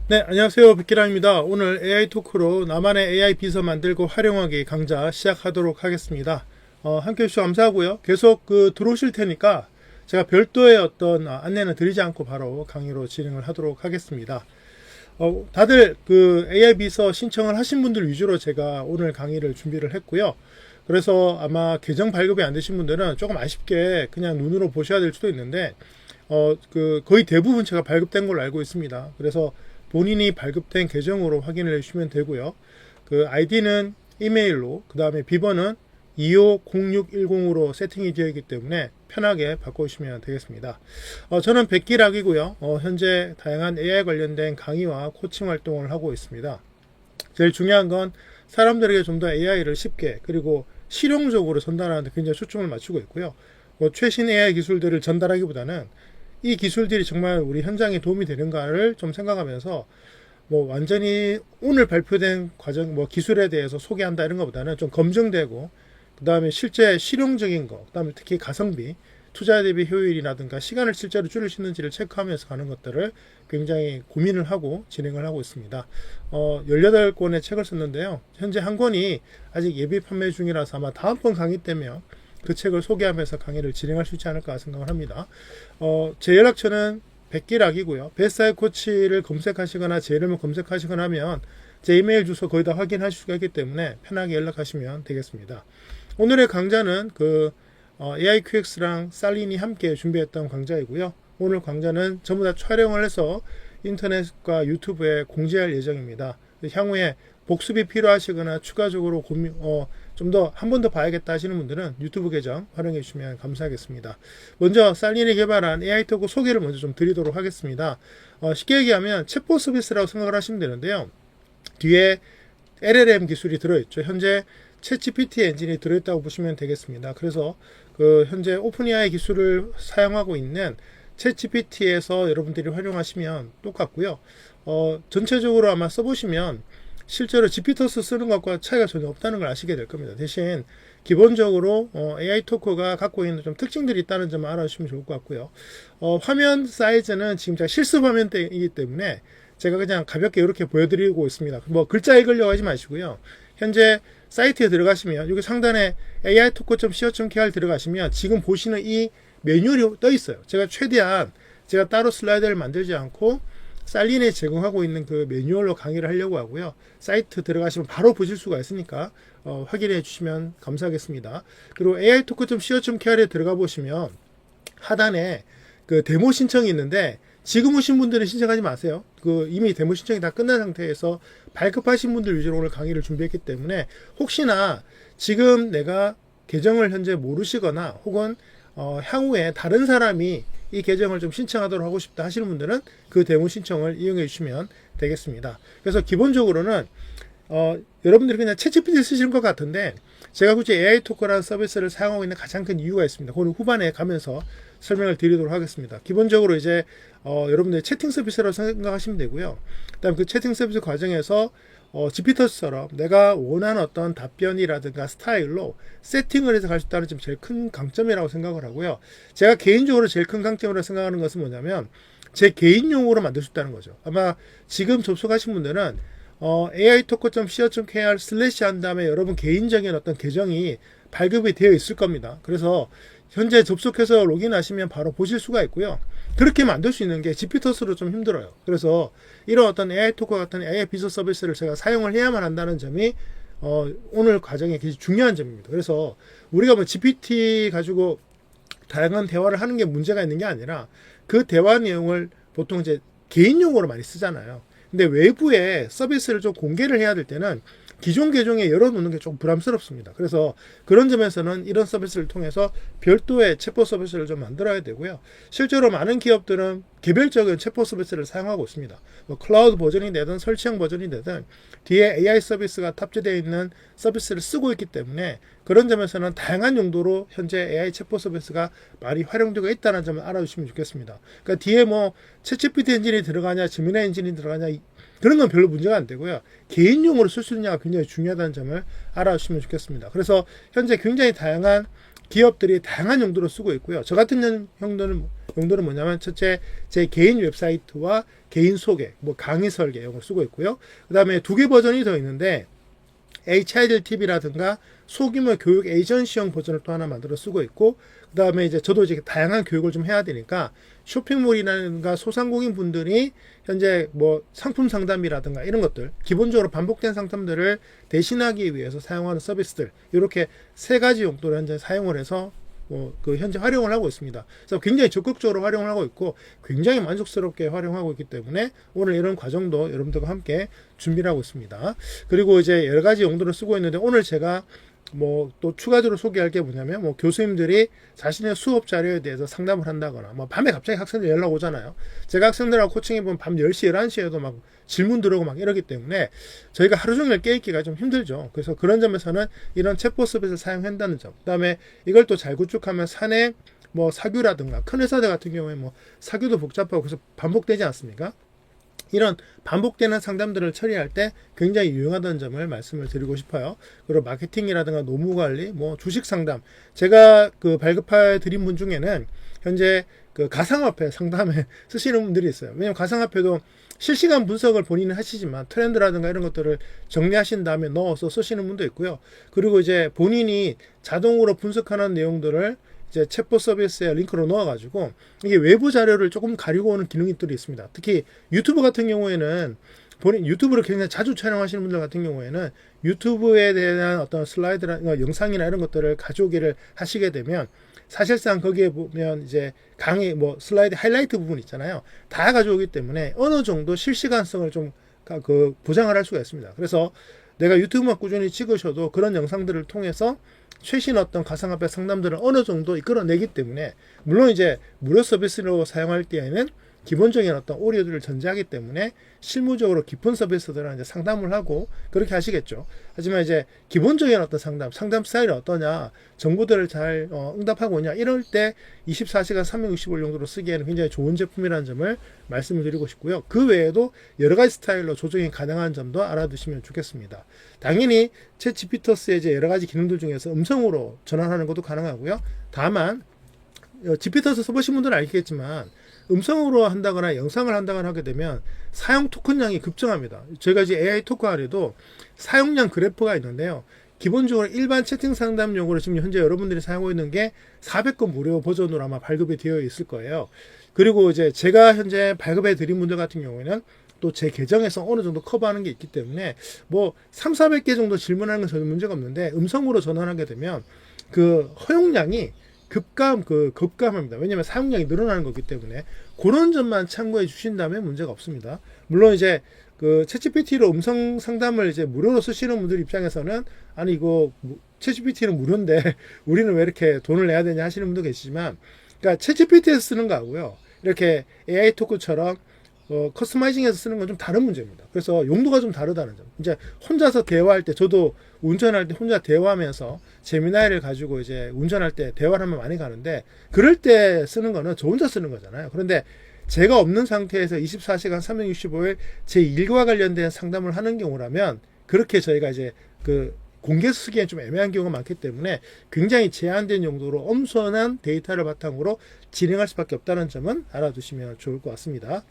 네, 안녕하세요. 백기랑입니다. 오늘 AI 토크로 나만의 AI 비서 만들고 활용하기 강좌 시작하도록 하겠습니다. 함께 해주셔서 감사하고요. 계속 들어오실 테니까 제가 별도의 어떤 안내는 드리지 않고 바로 강의로 진행을 하도록 하겠습니다. 다들 AI 비서 신청을 하신 분들 위주로 제가 오늘 강의를 준비를 했고요. 그래서 아마 계정 발급이 안 되신 분들은 조금 아쉽게 그냥 눈으로 보셔야 될 수도 있는데, 거의 대부분 제가 발급된 걸로 알고 있습니다. 그래서 본인이 발급된 계정으로 확인을 해주시면 되고요. 아이디는 이메일로, 그 다음에 비번은 250610으로 세팅이 되어 있기 때문에 편하게 바꿔주시면 되겠습니다. 저는 백기락이고요. 현재 다양한 AI 관련된 강의와 코칭 활동을 하고 있습니다. 제일 중요한 건 사람들에게 좀 더 AI를 쉽게 그리고 실용적으로 전달하는 데 굉장히 초점을 맞추고 있고요. 최신 AI 기술들을 전달하기보다는 이 기술들이 정말 우리 현장에 도움이 되는가를 좀 생각하면서 완전히 오늘 발표된 과정, 기술에 대해서 소개한다 이런 것보다는 좀 검증되고, 그 다음에 실제 실용적인 거, 그 다음에 특히 가성비, 투자 대비 효율이라든가 시간을 실제로 줄일 수 있는지를 체크하면서 가는 것들을 굉장히 고민을 하고 진행을 하고 있습니다. 18권의 책을 썼는데요. 현재 한 권이 아직 예비 판매 중이라서 아마 다음번 강의 때면 그 책을 소개하면서 강의를 진행할 수 있지 않을까 생각을 합니다. 제 연락처는 백기락이고요. 베스트아이 코치를 검색하시거나 제 이름을 검색하시거나 하면 제 이메일 주소 거의 다 확인하실 수가 있기 때문에 편하게 연락하시면 되겠습니다. 오늘의 강좌는 AIQX랑 살린이 함께 준비했던 강좌이고요. 오늘 강좌는 전부 다 촬영을 해서 인터넷과 유튜브에 공지할 예정입니다. 향후에 복습이 필요하시거나 추가적으로 좀 더 한 번 더 봐야겠다 하시는 분들은 유튜브 계정 활용해 주시면 감사하겠습니다. 먼저 살린이 개발한 AI 토크 소개를 먼저 좀 드리도록 하겠습니다. 쉽게 얘기하면 챗봇 서비스라고 생각을 하시면 되는데요. 뒤에 LLM 기술이 들어있죠. 현재 챗GPT 엔진이 들어있다고 보시면 되겠습니다. 그래서 현재 오픈AI 기술을 사용하고 있는 챗GPT에서 여러분들이 활용하시면 똑같고요. 전체적으로 아마 써보시면 실제로 지피터스 쓰는 것과 차이가 전혀 없다는 걸 아시게 될 겁니다. 대신 기본적으로 AI 토크가 갖고 있는 좀 특징들이 있다는 점을 알아주시면 좋을 것 같고요. 화면 사이즈는 지금 제가 실습 화면이기 때문에 제가 그냥 가볍게 이렇게 보여드리고 있습니다. 글자 읽으려고 하지 마시고요. 현재 사이트에 들어가시면 여기 상단에 ai토크.co.kr 들어가시면 지금 보시는 이 매뉴얼이 떠 있어요. 제가 최대한 따로 슬라이드를 만들지 않고 살린에 제공하고 있는 그 매뉴얼로 강의를 하려고 하고요. 사이트 들어가시면 바로 보실 수가 있으니까 확인해 주시면 감사하겠습니다. 그리고 ai토크.co.kr에 들어가 보시면 하단에 데모 신청이 있는데, 지금 오신 분들은 신청하지 마세요. 이미 데모 신청이 다 끝난 상태에서 발급하신 분들 위주로 오늘 강의를 준비했기 때문에 혹시나 지금 내가 계정을 현재 모르시거나 혹은 향후에 다른 사람이 이 계정을 좀 신청하도록 하고 싶다 하시는 분들은 그 데모 신청을 이용해 주시면 되겠습니다. 그래서 기본적으로는 여러분들이 그냥 챗GPT 쓰시는 것 같은데, 제가 굳이 AI 토크라는 서비스를 사용하고 있는 가장 큰 이유가 있습니다. 그걸 후반에 가면서 설명을 드리도록 하겠습니다. 기본적으로 이제 여러분들이 채팅 서비스라고 생각하시면 되고요. 그다음 그 채팅 서비스 과정에서 지피터스처럼 내가 원하는 어떤 답변이라든가 스타일로 세팅을 해서 갈 수 있다는 점 제일 큰 강점이라고 생각을 하고요. 제가 개인적으로 제일 큰 강점으로 생각하는 것은 뭐냐면 제 개인용으로 만들 수 있다는 거죠. 아마 지금 접속하신 분들은 aitalk.co.kr 슬래시 한 다음에 여러분 개인적인 어떤 계정이 발급이 되어 있을 겁니다. 그래서 현재 접속해서 로그인하시면 바로 보실 수가 있고요. 그렇게 만들 수 있는 게 지피터스로 좀 힘들어요. 그래서 이런 어떤 AI 토크 같은 AI 비서 서비스를 제가 사용을 해야만 한다는 점이 오늘 과정의 굉장히 중요한 점입니다. 그래서 우리가 GPT 가지고 다양한 대화를 하는 게 문제가 있는 게 아니라 그 대화 내용을 보통 이제 개인용으로 많이 쓰잖아요. 근데 외부에 서비스를 좀 공개를 해야 될 때는 기존 계정에 열어놓는 게 좀 부담스럽습니다. 그래서 그런 점에서는 이런 서비스를 통해서 별도의 챗봇 서비스를 좀 만들어야 되고요. 실제로 많은 기업들은 개별적인 챗봇 서비스를 사용하고 있습니다. 클라우드 버전이 되든 설치형 버전이 되든 뒤에 AI 서비스가 탑재되어 있는 서비스를 쓰고 있기 때문에 그런 점에서는 다양한 용도로 현재 AI 챗봇 서비스가 많이 활용되고 있다는 점을 알아주시면 좋겠습니다. 그러니까 뒤에 챗GPT 엔진이 들어가냐, 제미나이 엔진이 들어가냐, 그런 건 별로 문제가 안 되고요. 개인용으로 쓸 수 있느냐가 굉장히 중요하다는 점을 알아주시면 좋겠습니다. 그래서 현재 굉장히 다양한 기업들이 다양한 용도로 쓰고 있고요. 저 같은 용도는 용도는 뭐냐면 첫째 제 개인 웹사이트와 개인 소개, 뭐 강의 설계 이런 걸 쓰고 있고요. 그 다음에 두 개 버전이 더 있는데 HIDL TV라든가 소규모 교육 에이전시형 버전을 또 하나 만들어 쓰고 있고, 그 다음에 이제 저도 이제 다양한 교육을 좀 해야 되니까 쇼핑몰이라든가 소상공인 분들이 현재 뭐 상품 상담이라든가 이런 것들 기본적으로 반복된 상담들을 대신하기 위해서 사용하는 서비스들, 이렇게 세 가지 용도를 현재 사용을 해서 그 현재 활용을 하고 있습니다. 그래서 굉장히 적극적으로 활용을 하고 있고 굉장히 만족스럽게 활용하고 있기 때문에 오늘 이런 과정도 여러분들과 함께 준비를 하고 있습니다. 그리고 이제 여러 가지 용도를 쓰고 있는데 오늘 제가 뭐 또 추가적으로 소개할 게 뭐냐면 뭐 교수님들이 자신의 수업 자료에 대해서 상담을 한다거나 뭐 밤에 갑자기 학생들 연락 오잖아요. 제가 학생들하고 코칭해 보면 밤 10시, 11시에도 막 질문 들어오고 막 이러기 때문에 저희가 하루 종일 깨있기가 좀 힘들죠. 그래서 그런 점에서는 이런 챗봇 서비스를 사용한다는 점. 그다음에 이걸 또 잘 구축하면 사내 뭐 사규라든가 큰 회사들 같은 경우에 뭐 사규도 복잡하고 그래서 반복되지 않습니까? 이런 반복되는 상담들을 처리할 때 굉장히 유용하다는 점을 말씀을 드리고 싶어요. 그리고 마케팅이라든가 노무관리, 뭐 주식 상담, 제가 그 발급해 드린 분 중에는 현재 그 가상화폐 상담에 쓰시는 분들이 있어요. 왜냐면 가상화폐도 실시간 분석을 본인은 하시지만 트렌드라든가 이런 것들을 정리하신 다음에 넣어서 쓰시는 분도 있고요. 그리고 이제 본인이 자동으로 분석하는 내용들을 이제 챗봇 서비스에 링크로 넣어가지고 이게 외부 자료를 조금 가리고 오는 기능들이 있습니다. 특히 유튜브 같은 경우에는 본인 유튜브를 굉장히 자주 촬영하시는 분들 같은 경우에는 유튜브에 대한 어떤 슬라이드나 영상이나 이런 것들을 가져오기를 하시게 되면 사실상 거기에 보면 이제 강의 뭐 슬라이드 하이라이트 부분 있잖아요. 다 가져오기 때문에 어느 정도 실시간성을 좀 그 보장을 할 수가 있습니다. 그래서 내가 유튜브만 꾸준히 찍으셔도 그런 영상들을 통해서 최신 어떤 가상화폐 상담들을 어느 정도 이끌어내기 때문에, 물론 이제 무료 서비스로 사용할 때에는 기본적인 어떤 오류들을 전제하기 때문에 실무적으로 깊은 서비스들은 이제 상담을 하고 그렇게 하시겠죠. 하지만 이제 기본적인 어떤 상담 스타일이 어떠냐, 정보들을 잘 응답하고 있냐, 이럴 때 24시간 365일 정도로 쓰기에는 굉장히 좋은 제품이라는 점을 말씀을 드리고 싶고요. 그 외에도 여러 가지 스타일로 조정이 가능한 점도 알아두시면 좋겠습니다. 당연히 챗 GPT의 이제 여러 가지 기능들 중에서 음성으로 전환하는 것도 가능하고요. 다만 GPT 써보신 분들은 알겠지만 음성으로 한다거나 영상을 한다거나 하게 되면 사용 토큰량이 급증합니다. 저희가 이제 AI 토크 아래도 사용량 그래프가 있는데요. 기본적으로 일반 채팅 상담용으로 지금 현재 여러분들이 사용하고 있는 게 400건 무료 버전으로 아마 발급이 되어 있을 거예요. 그리고 이제 제가 현재 발급해 드린 분들 같은 경우에는 또 제 계정에서 어느 정도 커버하는 게 있기 때문에 뭐 3,400개 정도 질문하는 건 전혀 문제가 없는데 음성으로 전환하게 되면 그 허용량이 급감합니다. 왜냐하면 사용량이 늘어나는 거기 때문에 그런 점만 참고해 주신다면 문제가 없습니다. 물론 이제 그 챗GPT로 음성 상담을 이제 무료로 쓰시는 분들 입장에서는 아니 이거 챗GPT는 무료인데 우리는 왜 이렇게 돈을 내야 되냐 하시는 분도 계시지만, 그러니까 챗GPT에서 쓰는 거하고요 이렇게 AI 토크처럼 커스터마이징해서 쓰는 건 좀 다른 문제입니다. 그래서 용도가 좀 다르다는 점. 이제 혼자서 대화할 때, 저도 운전할 때 혼자 대화하면서 제미나이를 가지고 이제 운전할 때 대화를 하면 많이 가는데, 그럴 때 쓰는 거는 저 혼자 쓰는 거잖아요. 그런데 제가 없는 상태에서 24시간 365일 제 일과 관련된 상담을 하는 경우라면 그렇게 저희가 이제 그 공개해서 쓰기엔 좀 애매한 경우가 많기 때문에 굉장히 제한된 용도로 엄선한 데이터를 바탕으로 진행할 수밖에 없다는 점은 알아두시면 좋을 것 같습니다.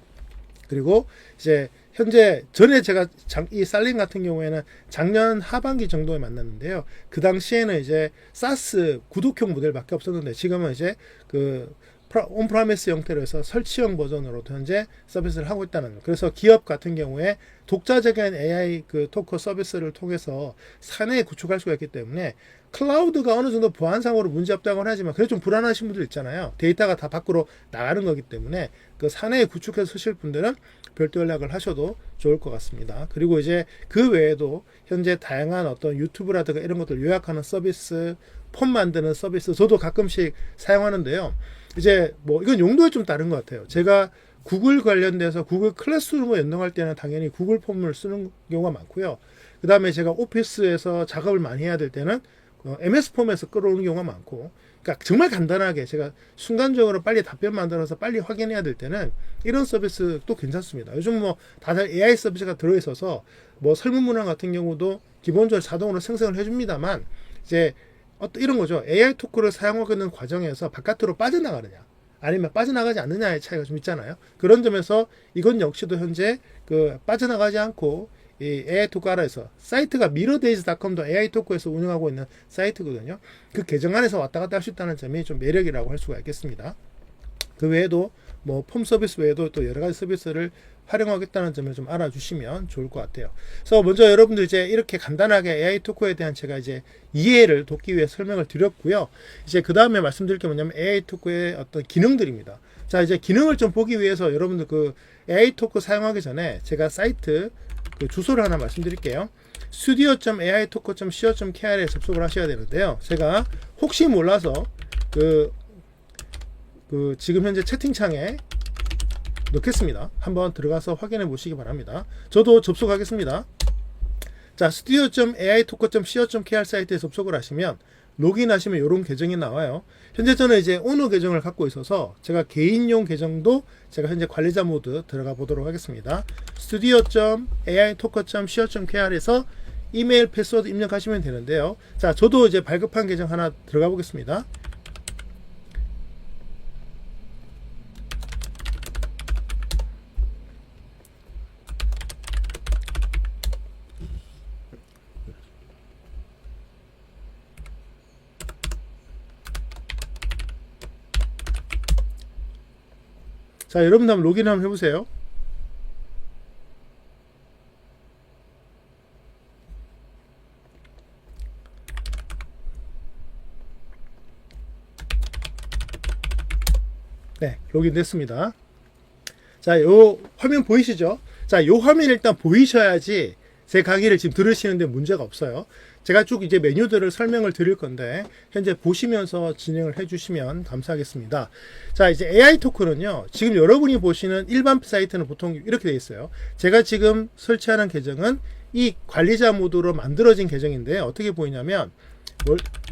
그리고 이제 현재 전에 제가 이 살림 같은 경우에는 작년 하반기 정도에 만났는데요. 그 당시에는 이제 사스 구독형 모델밖에 없었는데 지금은 이제 그 온프라미스 형태로 해서 설치형 버전으로 현재 서비스를 하고 있다는 거. 그래서 기업 같은 경우에 독자적인 AI 그 토크 서비스를 통해서 사내에 구축할 수가 있기 때문에 클라우드가 어느 정도 보안상으로 문제 없다고는 하지만 그래도 좀 불안하신 분들 있잖아요. 데이터가 다 밖으로 나가는 거기 때문에 그 사내에 구축해서 쓰실 분들은 별도 연락을 하셔도 좋을 것 같습니다. 그리고 이제 그 외에도 현재 다양한 어떤 유튜브라든가 이런 것들 요약하는 서비스, 폼 만드는 서비스 저도 가끔씩 사용하는데요. 이제 뭐 이건 용도에 좀 다른 것 같아요. 제가 구글 관련돼서 구글 클래스룸을 연동할 때는 당연히 구글 폼을 쓰는 경우가 많고요. 그 다음에 제가 오피스에서 작업을 많이 해야 될 때는 MS 폼에서 끌어오는 경우가 많고, 그러니까 정말 간단하게 제가 순간적으로 빨리 답변 만들어서 빨리 확인해야 될 때는 이런 서비스도 괜찮습니다. 요즘 뭐 다들 AI 서비스가 들어있어서 뭐 설문 문항 같은 경우도 기본적으로 자동으로 생성을 해줍니다만 이제 이런 거죠. AI 토크를 사용하고 있는 과정에서 바깥으로 빠져나가느냐, 아니면 빠져나가지 않느냐의 차이가 좀 있잖아요. 그런 점에서 이건 역시도 현재 그 빠져나가지 않고 이 AI토크 아래에서 사이트가 mirrordays.com도 AI토크에서 운영하고 있는 사이트거든요. 그 계정 안에서 왔다 갔다 할 수 있다는 점이 좀 매력이라고 할 수가 있겠습니다. 그 외에도 뭐 폼 서비스 외에도 또 여러 가지 서비스를 활용하겠다는 점을 좀 알아주시면 좋을 것 같아요. 그래서 먼저 여러분들 이제 이렇게 간단하게 AI토크에 대한 제가 이제 이해를 돕기 위해 설명을 드렸고요. 이제 그 다음에 말씀드릴 게 뭐냐면 AI토크의 어떤 기능들입니다. 자, 이제 기능을 좀 보기 위해서 여러분들 그 AI토크 사용하기 전에 제가 사이트 그 주소를 하나 말씀드릴게요. studio.aitalk.co.kr에 접속을 하셔야 되는데요. 제가 혹시 몰라서 그 지금 현재 채팅창에 넣겠습니다. 한번 들어가서 확인해 보시기 바랍니다. 저도 접속하겠습니다. 자, studio.aitalk.co.kr 사이트에 접속을 하시면 로그인하시면 이런 계정이 나와요. 현재 저는 이제 오너 계정을 갖고 있어서 제가 개인용 계정도 제가 현재 관리자 모드 들어가 보도록 하겠습니다. studio.aitalk.co.kr에서 이메일 패스워드 입력하시면 되는데요. 자, 저도 이제 발급한 계정 하나 들어가 보겠습니다. 자, 여러분도 한번 로그인 한번 해보세요. 네, 로그인 됐습니다. 자, 요 화면 보이시죠? 자, 요 화면 일단 보이셔야지 제 강의를 지금 들으시는데 문제가 없어요. 제가 쭉 이제 메뉴들을 설명을 드릴 건데 현재 보시면서 진행을 해주시면 감사하겠습니다. 자, 이제 AI토크는요, 지금 여러분이 보시는 일반 사이트는 보통 이렇게 되어 있어요. 제가 지금 설치하는 계정은 이 관리자 모드로 만들어진 계정인데 어떻게 보이냐면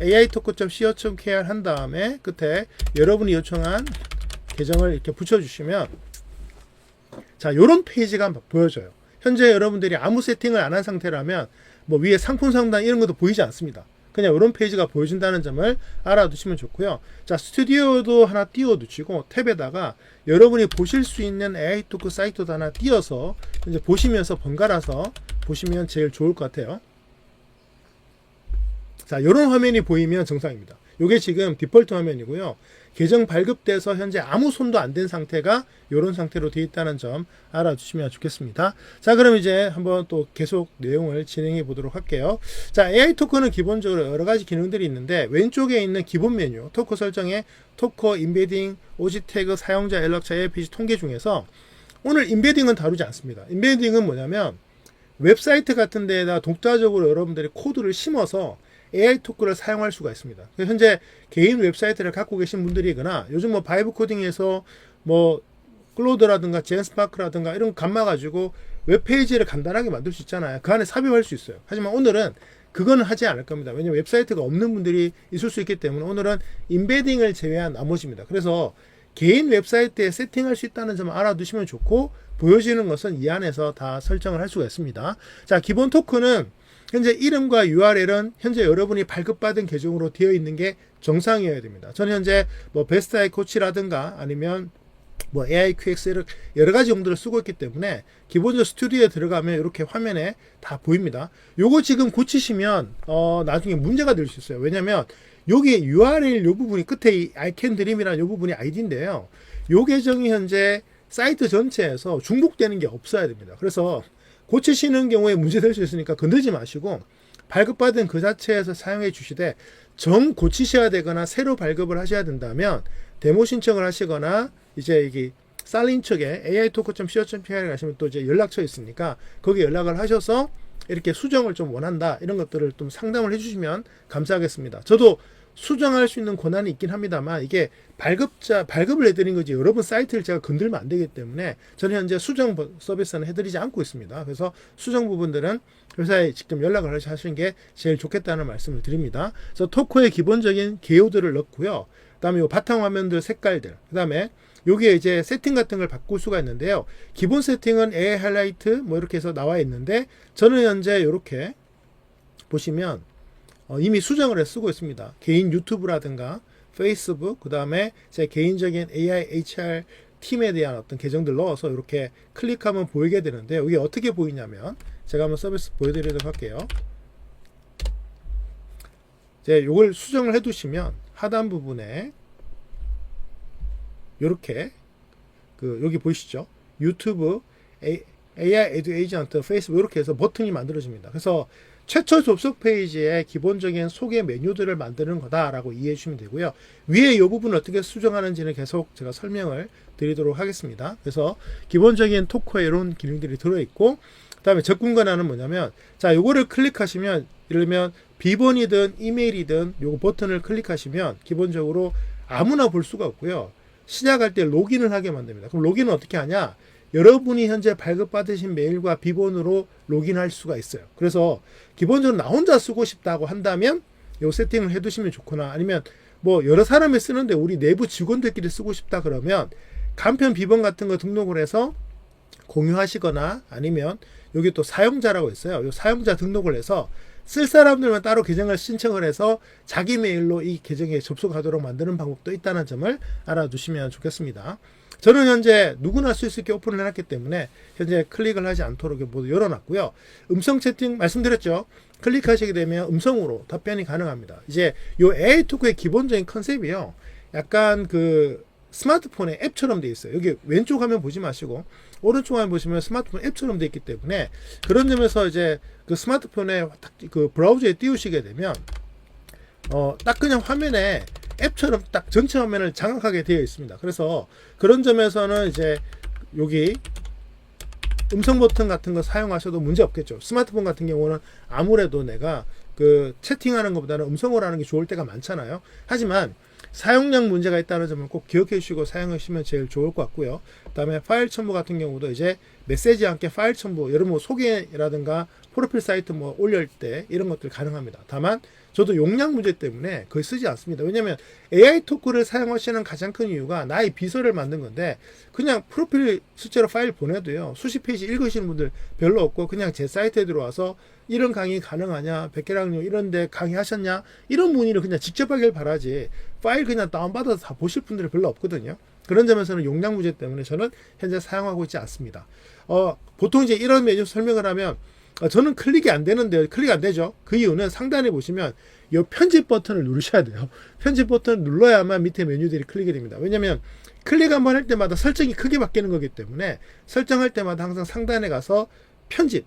aitalk.co.kr 한 다음에 끝에 여러분이 요청한 계정을 이렇게 붙여주시면 자, 요런 페이지가 보여져요. 현재 여러분들이 아무 세팅을 안 한 상태라면 뭐 위에 상품 상단 이런 것도 보이지 않습니다. 그냥 이런 페이지가 보여준다는 점을 알아두시면 좋고요. 자, 스튜디오도 하나 띄워두시고 탭에다가 여러분이 보실 수 있는 AI토크 사이트도 하나 띄워서 이제 보시면서 번갈아서 보시면 제일 좋을 것 같아요. 자, 이런 화면이 보이면 정상입니다. 이게 지금 디폴트 화면이고요. 계정 발급돼서 현재 아무 손도 안 댄 상태가 이런 상태로 되어 있다는 점 알아주시면 좋겠습니다. 자, 그럼 이제 한번 또 계속 내용을 진행해 보도록 할게요. 자, AI토크는 기본적으로 여러 가지 기능들이 있는데 왼쪽에 있는 기본 메뉴 토크 설정에 토커, 인베딩, 오지 태그, 사용자 연락처, AIPG 통계 중에서 오늘 인베딩은 다루지 않습니다. 인베딩은 뭐냐면 웹사이트 같은 데에다 독자적으로 여러분들이 코드를 심어서 AI토크를 사용할 수가 있습니다. 현재 개인 웹사이트를 갖고 계신 분들이거나 요즘 뭐 바이브 코딩에서 뭐 클로드라든가 젠스파크라든가 이런 거 감아가지고 웹페이지를 간단하게 만들 수 있잖아요. 그 안에 삽입할 수 있어요. 하지만 오늘은 그거는 하지 않을 겁니다. 왜냐면 웹사이트가 없는 분들이 있을 수 있기 때문에 오늘은 인베딩을 제외한 나머지입니다. 그래서 개인 웹사이트에 세팅할 수 있다는 점을 알아두시면 좋고 보여지는 것은 이 안에서 다 설정을 할 수가 있습니다. 자, 기본 토크는 현재 이름과 URL은 현재 여러분이 발급받은 계정으로 되어 있는 게 정상이어야 됩니다. 저는 현재 뭐 베스트 아이 코치라든가 아니면 뭐 AIQX 여러 가지 용도를 쓰고 있기 때문에 기본적으로 스튜디오에 들어가면 이렇게 화면에 다 보입니다. 요거 지금 고치시면 나중에 문제가 될 수 있어요. 왜냐면 여기 URL 요 부분이 끝에 이 I can dream이라는 요 부분이 아이디인데요. 요 계정이 현재 사이트 전체에서 중복되는 게 없어야 됩니다. 그래서 고치시는 경우에 문제될 수 있으니까 건들지 마시고 발급받은 그 자체에서 사용해 주시되 정 고치셔야 되거나 새로 발급을 하셔야 된다면 데모 신청을 하시거나 이제 이게 살린 측에 aitalk.co.kr에 가시면 또 이제 연락처 있으니까 거기에 연락을 하셔서 이렇게 수정을 좀 원한다 이런 것들을 좀 상담을 해주시면 감사하겠습니다. 저도 수정할 수 있는 권한이 있긴 합니다만 이게 발급을 해드린 거지 여러분 사이트를 제가 건들면 안 되기 때문에 저는 현재 수정 서비스는 해드리지 않고 있습니다. 그래서 수정 부분들은 회사에 직접 연락을 하시는 게 제일 좋겠다는 말씀을 드립니다. 그래서 토크의 기본적인 개요들을 넣고요. 그 다음에 이 바탕화면들 색깔들, 그 다음에 여기에 이제 세팅 같은 걸 바꿀 수가 있는데요. 기본 세팅은 AI 하이라이트 뭐 이렇게 해서 나와 있는데 저는 현재 이렇게 보시면 이미 수정을 해 쓰고 있습니다. 개인 유튜브라든가 페이스북, 그 다음에 제 개인적인 AI HR 팀에 대한 어떤 계정들 넣어서 이렇게 클릭하면 보이게 되는데요. 이게 어떻게 보이냐면 제가 한번 서비스 보여드리도록 할게요. 이제 요걸 수정을 해 두시면 하단 부분에 이렇게 여기 보이시죠? 유튜브, AI 에듀 에이전트, 페이스북 이렇게 해서 버튼이 만들어집니다. 그래서 최초 접속 페이지에 기본적인 소개 메뉴들을 만드는 거다라고 이해해 주시면 되고요. 위에 이 부분을 어떻게 수정하는지는 계속 제가 설명을 드리도록 하겠습니다. 그래서 기본적인 토크에 이런 기능들이 들어있고, 그 다음에 접근 권한은 뭐냐면, 자, 요거를 클릭하시면, 예를 들면 비번이든 이메일이든 요거 버튼을 클릭하시면 기본적으로 아무나 볼 수가 없고요. 시작할 때 로그인을 하게 만듭니다. 그럼 로그인은 어떻게 하냐? 여러분이 현재 발급받으신 메일과 비번으로 로그인할 수가 있어요. 그래서 기본적으로 나 혼자 쓰고 싶다고 한다면 요 세팅을 해 두시면 좋거나, 아니면 뭐 여러 사람이 쓰는데 우리 내부 직원들끼리 쓰고 싶다 그러면 간편 비번 같은 거 등록을 해서 공유하시거나, 아니면 여기 또 사용자라고 있어요. 요 사용자 등록을 해서 쓸 사람들만 따로 계정을 신청을 해서 자기 메일로 이 계정에 접속하도록 만드는 방법도 있다는 점을 알아두시면 좋겠습니다. 저는 현재 누구나 쓸 수 있게 오픈을 해놨기 때문에 현재 클릭을 하지 않도록 모두 열어놨고요. 음성 채팅 말씀드렸죠. 클릭하시게 되면 음성으로 답변이 가능합니다. 이제 요 AI 토크의 기본적인 컨셉이요, 약간 스마트폰의 앱처럼 되어 있어요. 여기 왼쪽 화면 보지 마시고 오른쪽 화면 보시면 스마트폰 앱처럼 되어 있기 때문에, 그런 점에서 이제 스마트폰에 브라우저에 띄우시게 되면 딱 그냥 화면에 앱처럼 딱 전체 화면을 장악하게 되어 있습니다. 그래서 그런 점에서는 이제 여기 음성 버튼 같은 거 사용하셔도 문제 없겠죠. 스마트폰 같은 경우는 아무래도 내가 채팅하는 것보다는 음성으로 하는 게 좋을 때가 많잖아요. 하지만 사용량 문제가 있다는 점을 꼭 기억해 주시고 사용해 주시면 제일 좋을 것 같고요. 그 다음에 파일 첨부 같은 경우도 이제 메시지와 함께 파일 첨부, 여러분 소개라든가 프로필 사이트 올릴 때 이런 것들 가능합니다. 다만 저도 용량 문제 때문에 거의 쓰지 않습니다. 왜냐면 AI 토크를 사용하시는 가장 큰 이유가 나의 비서를 만든 건데, 그냥 프로필 실제로 파일 보내도요, 수십 페이지 읽으시는 분들 별로 없고, 그냥 제 사이트에 들어와서 이런 강의 가능하냐, 백계랑요 이런 데 강의하셨냐, 이런 문의를 그냥 직접 하길 바라지 파일 그냥 다운받아서 다 보실 분들이 별로 없거든요. 그런 점에서는 용량 문제 때문에 저는 현재 사용하고 있지 않습니다. 보통 이제 이런 메뉴 설명을 하면 저는 클릭이 안 되는데요. 클릭 안 되죠. 그 이유는 상단에 보시면 이 편집 버튼을 누르셔야 돼요. 편집 버튼을 눌러야만 밑에 메뉴들이 클릭이 됩니다. 왜냐면 클릭 한번 할 때마다 설정이 크게 바뀌는 거기 때문에, 설정할 때마다 항상 상단에 가서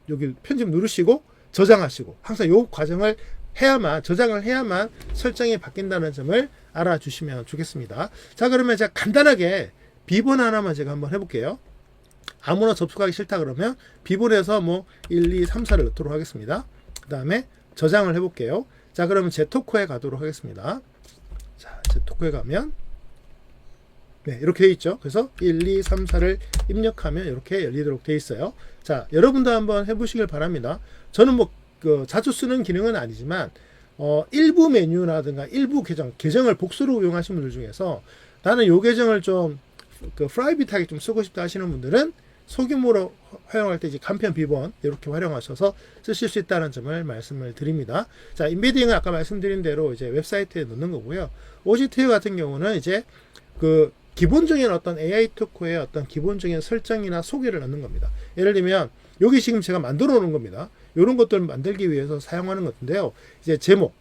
여기 편집 누르시고 저장하시고, 항상 이 과정을 해야만, 저장을 해야만 설정이 바뀐다는 점을 알아주시면 좋겠습니다. 자, 그러면 제가 간단하게 비번 하나만 제가 한번 해볼게요. 아무나 접속하기 싫다 그러면 비번에서 1, 2, 3, 4를 넣도록 하겠습니다. 그 다음에 저장을 해볼게요. 자, 그러면 제 토크에 가도록 하겠습니다. 자, 제 토크에 가면 이렇게 되어 있죠. 그래서 1, 2, 3, 4를 입력하면 이렇게 열리도록 되어 있어요. 자, 여러분도 한번 해보시길 바랍니다. 저는 자주 쓰는 기능은 아니지만 일부 메뉴라든가 일부 계정을 복수로 이용하시는 분들 중에서 나는 이 계정을 좀 프라이빗하게 좀 쓰고 싶다 하시는 분들은 소규모로 활용할 때 이제 간편 비번 이렇게 활용하셔서 쓰실 수 있다는 점을 말씀을 드립니다. 자, 인베딩은 아까 말씀드린 대로 이제 웹사이트에 넣는 거고요. OGTV 같은 경우는 이제 기본적인 어떤 AI 토크의 어떤 기본적인 설정이나 소개를 넣는 겁니다. 예를 들면 여기 지금 제가 만들어 놓은 겁니다. 이런 것들을 만들기 위해서 사용하는 것인데요. 이제 제목,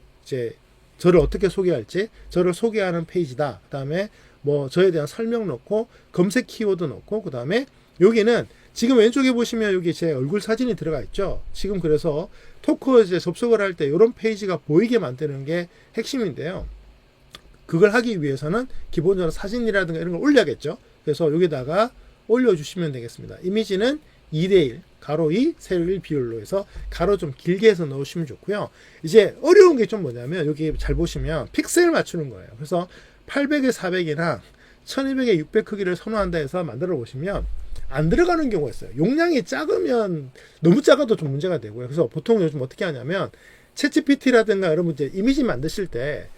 저를 어떻게 소개할지, 저를 소개하는 페이지다. 그 다음에 저에 대한 설명 넣고, 검색 키워드 넣고, 그 다음에 여기는 지금 왼쪽에 보시면 여기 제 얼굴 사진이 들어가 있죠. 지금 그래서 토크 접속을 할 때 이런 페이지가 보이게 만드는 게 핵심인데요. 그걸 하기 위해서는 기본적으로 사진이라든가 이런 걸 올려야겠죠. 그래서 여기다가 올려주시면 되겠습니다. 이미지는 2:1, 가로 2, 세로 1 비율로 해서 가로 좀 길게 해서 넣으시면 좋고요. 이제 어려운 게 좀 뭐냐면 여기 잘 보시면 픽셀 맞추는 거예요. 그래서 800에 400이나 1200에 600 크기를 선호한다 해서 만들어 보시면 안 들어가는 경우가 있어요. 용량이 작으면 너무 작아도 좀 문제가 되고요. 그래서 보통 요즘 어떻게 하냐면 챗GPT라든가 여러분 이제 이미지 만드실 때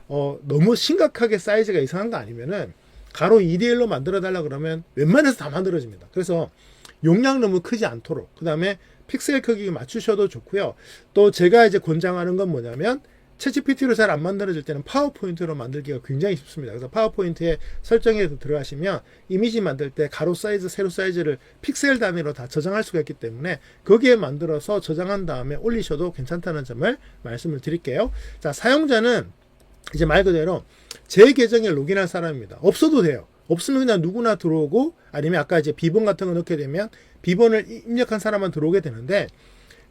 너무 심각하게 사이즈가 이상한 거 아니면은 가로 2:1로 만들어 달라 그러면 웬만해서 다 만들어집니다. 그래서 용량 너무 크지 않도록, 그 다음에 픽셀 크기 맞추셔도 좋고요. 또 제가 이제 권장하는 건 뭐냐면 챗GPT로 잘 안 만들어질 때는 파워포인트로 만들기가 굉장히 쉽습니다. 그래서 파워포인트에 설정에 들어가시면 이미지 만들 때 가로 사이즈, 세로 사이즈를 픽셀 단위로 다 저장할 수가 있기 때문에 거기에 만들어서 저장한 다음에 올리셔도 괜찮다는 점을 말씀을 드릴게요. 자, 사용자는 이제 말 그대로 제 계정에 로그인할 사람입니다. 없어도 돼요. 없으면 그냥 누구나 들어오고, 아니면 아까 이제 비번 같은 거 넣게 되면 비번을 입력한 사람만 들어오게 되는데,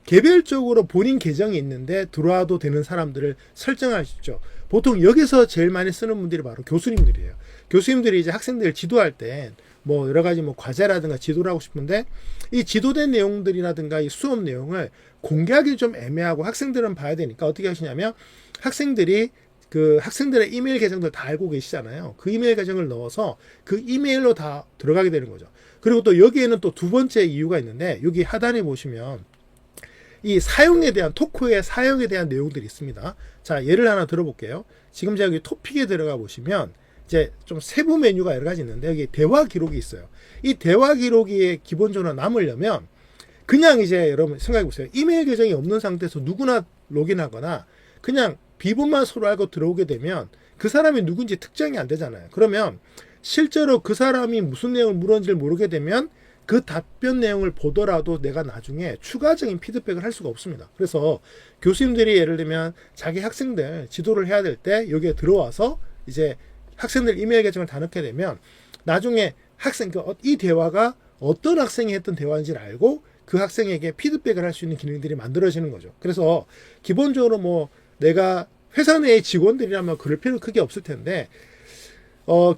개별적으로 본인 계정이 있는데 들어와도 되는 사람들을 설정하시죠. 보통 여기서 제일 많이 쓰는 분들이 바로 교수님들이에요. 교수님들이 이제 학생들 지도할 때 뭐 여러 가지 뭐 과제라든가 지도를 하고 싶은데, 이 지도된 내용들이라든가 이 수업 내용을 공개하기 좀 애매하고 학생들은 봐야 되니까 어떻게 하시냐면, 학생들이 그 학생들의 이메일 계정들 다 알고 계시잖아요. 그 이메일 계정을 넣어서 그 이메일로 다 들어가게 되는 거죠. 그리고 또 여기에는 또 두 번째 이유가 있는데, 여기 하단에 보시면 이 사용에 대한, 토크의 사용에 대한 내용들이 있습니다. 자, 예를 하나 들어볼게요. 지금 제가 여기 토픽에 들어가 보시면 이제 좀 세부 메뉴가 여러 가지 있는데, 여기 대화 기록이 있어요. 이 대화 기록이 기본적으로 남으려면 그냥 이제 여러분 생각해 보세요. 이메일 계정이 없는 상태에서 누구나 로그인하거나 그냥 비번만 서로 알고 들어오게 되면 그 사람이 누군지 특정이 안 되잖아요. 그러면 실제로 그 사람이 무슨 내용을 물었는지를 모르게 되면 그 답변 내용을 보더라도 내가 나중에 추가적인 피드백을 할 수가 없습니다. 그래서 교수님들이 예를 들면 자기 학생들 지도를 해야 될 때 여기에 들어와서 이제 학생들 이메일 계정을 다 넣게 되면 나중에 학생, 이 대화가 어떤 학생이 했던 대화인지를 알고 그 학생에게 피드백을 할 수 있는 기능들이 만들어지는 거죠. 그래서 기본적으로 뭐 내가 회사 내의 직원들이라면 그럴 필요는 크게 없을 텐데,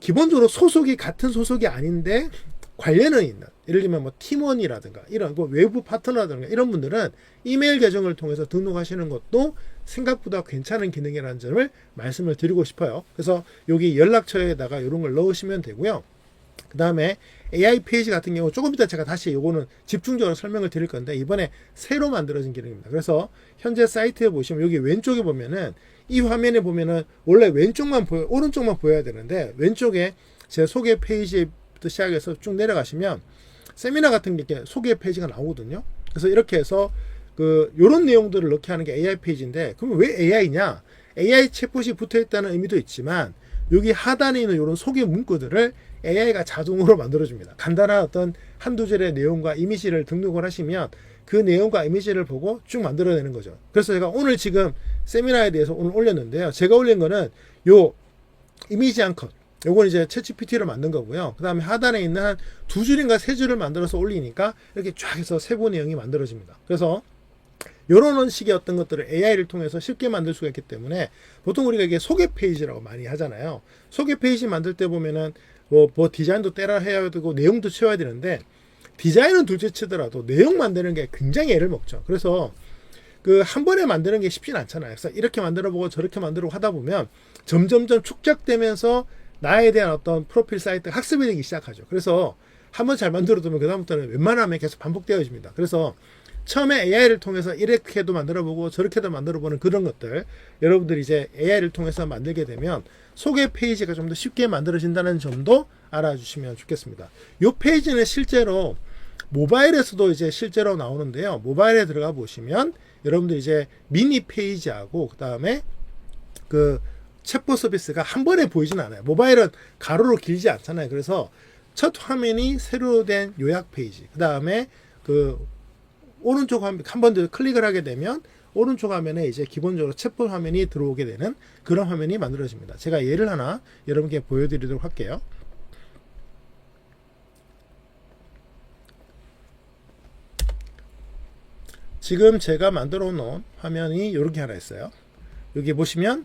기본적으로 소속이 같은 소속이 아닌데 관련은 있는, 예를 들면 뭐 팀원이라든가 이런 뭐 외부 파트너라든가 이런 분들은 이메일 계정을 통해서 등록하시는 것도 생각보다 괜찮은 기능이라는 점을 말씀을 드리고 싶어요. 그래서 여기 연락처에다가 이런 걸 넣으시면 되고요. 그 다음에 AI 페이지 같은 경우 조금 이따 제가 다시 요거는 집중적으로 설명을 드릴 건데, 이번에 새로 만들어진 기능입니다. 그래서 현재 사이트에 보시면 여기 왼쪽에 보면은, 이 화면에 보면은 원래 왼쪽만 오른쪽만 보여야 되는데, 왼쪽에 제 소개 페이지부터 시작해서 쭉 내려가시면 세미나 같은 게 이렇게 소개 페이지가 나오거든요. 그래서 이렇게 해서 요런 내용들을 넣게 하는 게 AI 페이지인데, 그러면 왜 AI냐? AI 챗봇이 붙어 있다는 의미도 있지만, 여기 하단에 있는 이런 소개 문구들을 AI가 자동으로 만들어줍니다. 간단한 어떤 한두 줄의 내용과 이미지를 등록을 하시면 그 내용과 이미지를 보고 쭉 만들어내는 거죠. 그래서 제가 오늘 지금 세미나에 대해서 오늘 올렸는데요. 제가 올린 거는 요 이미지 한 컷. 요건 이제 챗GPT로 만든 거고요. 그 다음에 하단에 있는 한 두 줄인가 세 줄을 만들어서 올리니까 이렇게 쫙 해서 세부 내용이 만들어집니다. 그래서 이런 식의 어떤 것들을 AI를 통해서 쉽게 만들 수가 있기 때문에, 보통 우리가 이게 소개 페이지라고 많이 하잖아요. 소개 페이지 만들 때 보면은 뭐 디자인도 때려 해야 되고 내용도 채워야 되는데, 디자인은 둘째 치더라도 내용 만드는 게 굉장히 애를 먹죠. 그래서 한 번에 만드는 게 쉽진 않잖아요. 그래서 이렇게 만들어 보고 저렇게 만들어 하다 보면 점점점 축적되면서 나에 대한 어떤 프로필 사이트 학습이 되기 시작하죠. 그래서 한번 잘 만들어 두면 그다음부터는 웬만하면 계속 반복되어집니다. 그래서 처음에 AI를 통해서 이렇게도 만들어보고 저렇게도 만들어보는 그런 것들, 여러분들이 이제 AI를 통해서 만들게 되면 소개 페이지가 좀 더 쉽게 만들어진다는 점도 알아주시면 좋겠습니다. 이 페이지는 실제로 모바일에서도 이제 실제로 나오는데요. 모바일에 들어가 보시면 여러분들 이제 미니 페이지하고 그 다음에 챗봇 서비스가 한 번에 보이진 않아요. 모바일은 가로로 길지 않잖아요. 그래서 첫 화면이 새로 된 요약 페이지, 그 다음에 오른쪽 한 번 더 클릭을 하게 되면 오른쪽 화면에 이제 기본적으로 챗봇 화면이 들어오게 되는 그런 화면이 만들어집니다. 제가 예를 하나 여러분께 보여드리도록 할게요. 지금 제가 만들어 놓은 화면이 이렇게 하나 있어요. 여기 보시면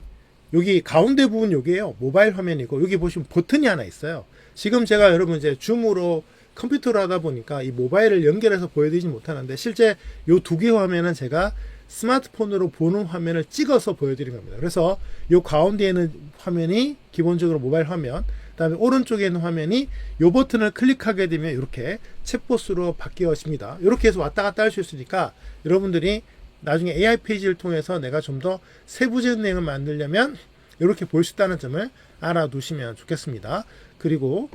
여기 가운데 부분 여기에요. 모바일 화면이고, 여기 보시면 버튼이 하나 있어요. 지금 제가 여러분 이제 줌으로 컴퓨터로 하다 보니까 이 모바일을 연결해서 보여드리지 못하는데, 실제 이 두 개 화면은 제가 스마트폰으로 보는 화면을 찍어서 보여드린 겁니다. 그래서 이 가운데에 있는 화면이 기본적으로 모바일 화면, 그 다음에 오른쪽에 있는 화면이 이 버튼을 클릭하게 되면 이렇게 챗봇으로 바뀌어집니다. 이렇게 해서 왔다 갔다 할 수 있으니까 여러분들이 나중에 AI 페이지를 통해서 내가 좀 더 세부적인 내용을 만들려면 이렇게 볼 수 있다는 점을 알아두시면 좋겠습니다. 그리고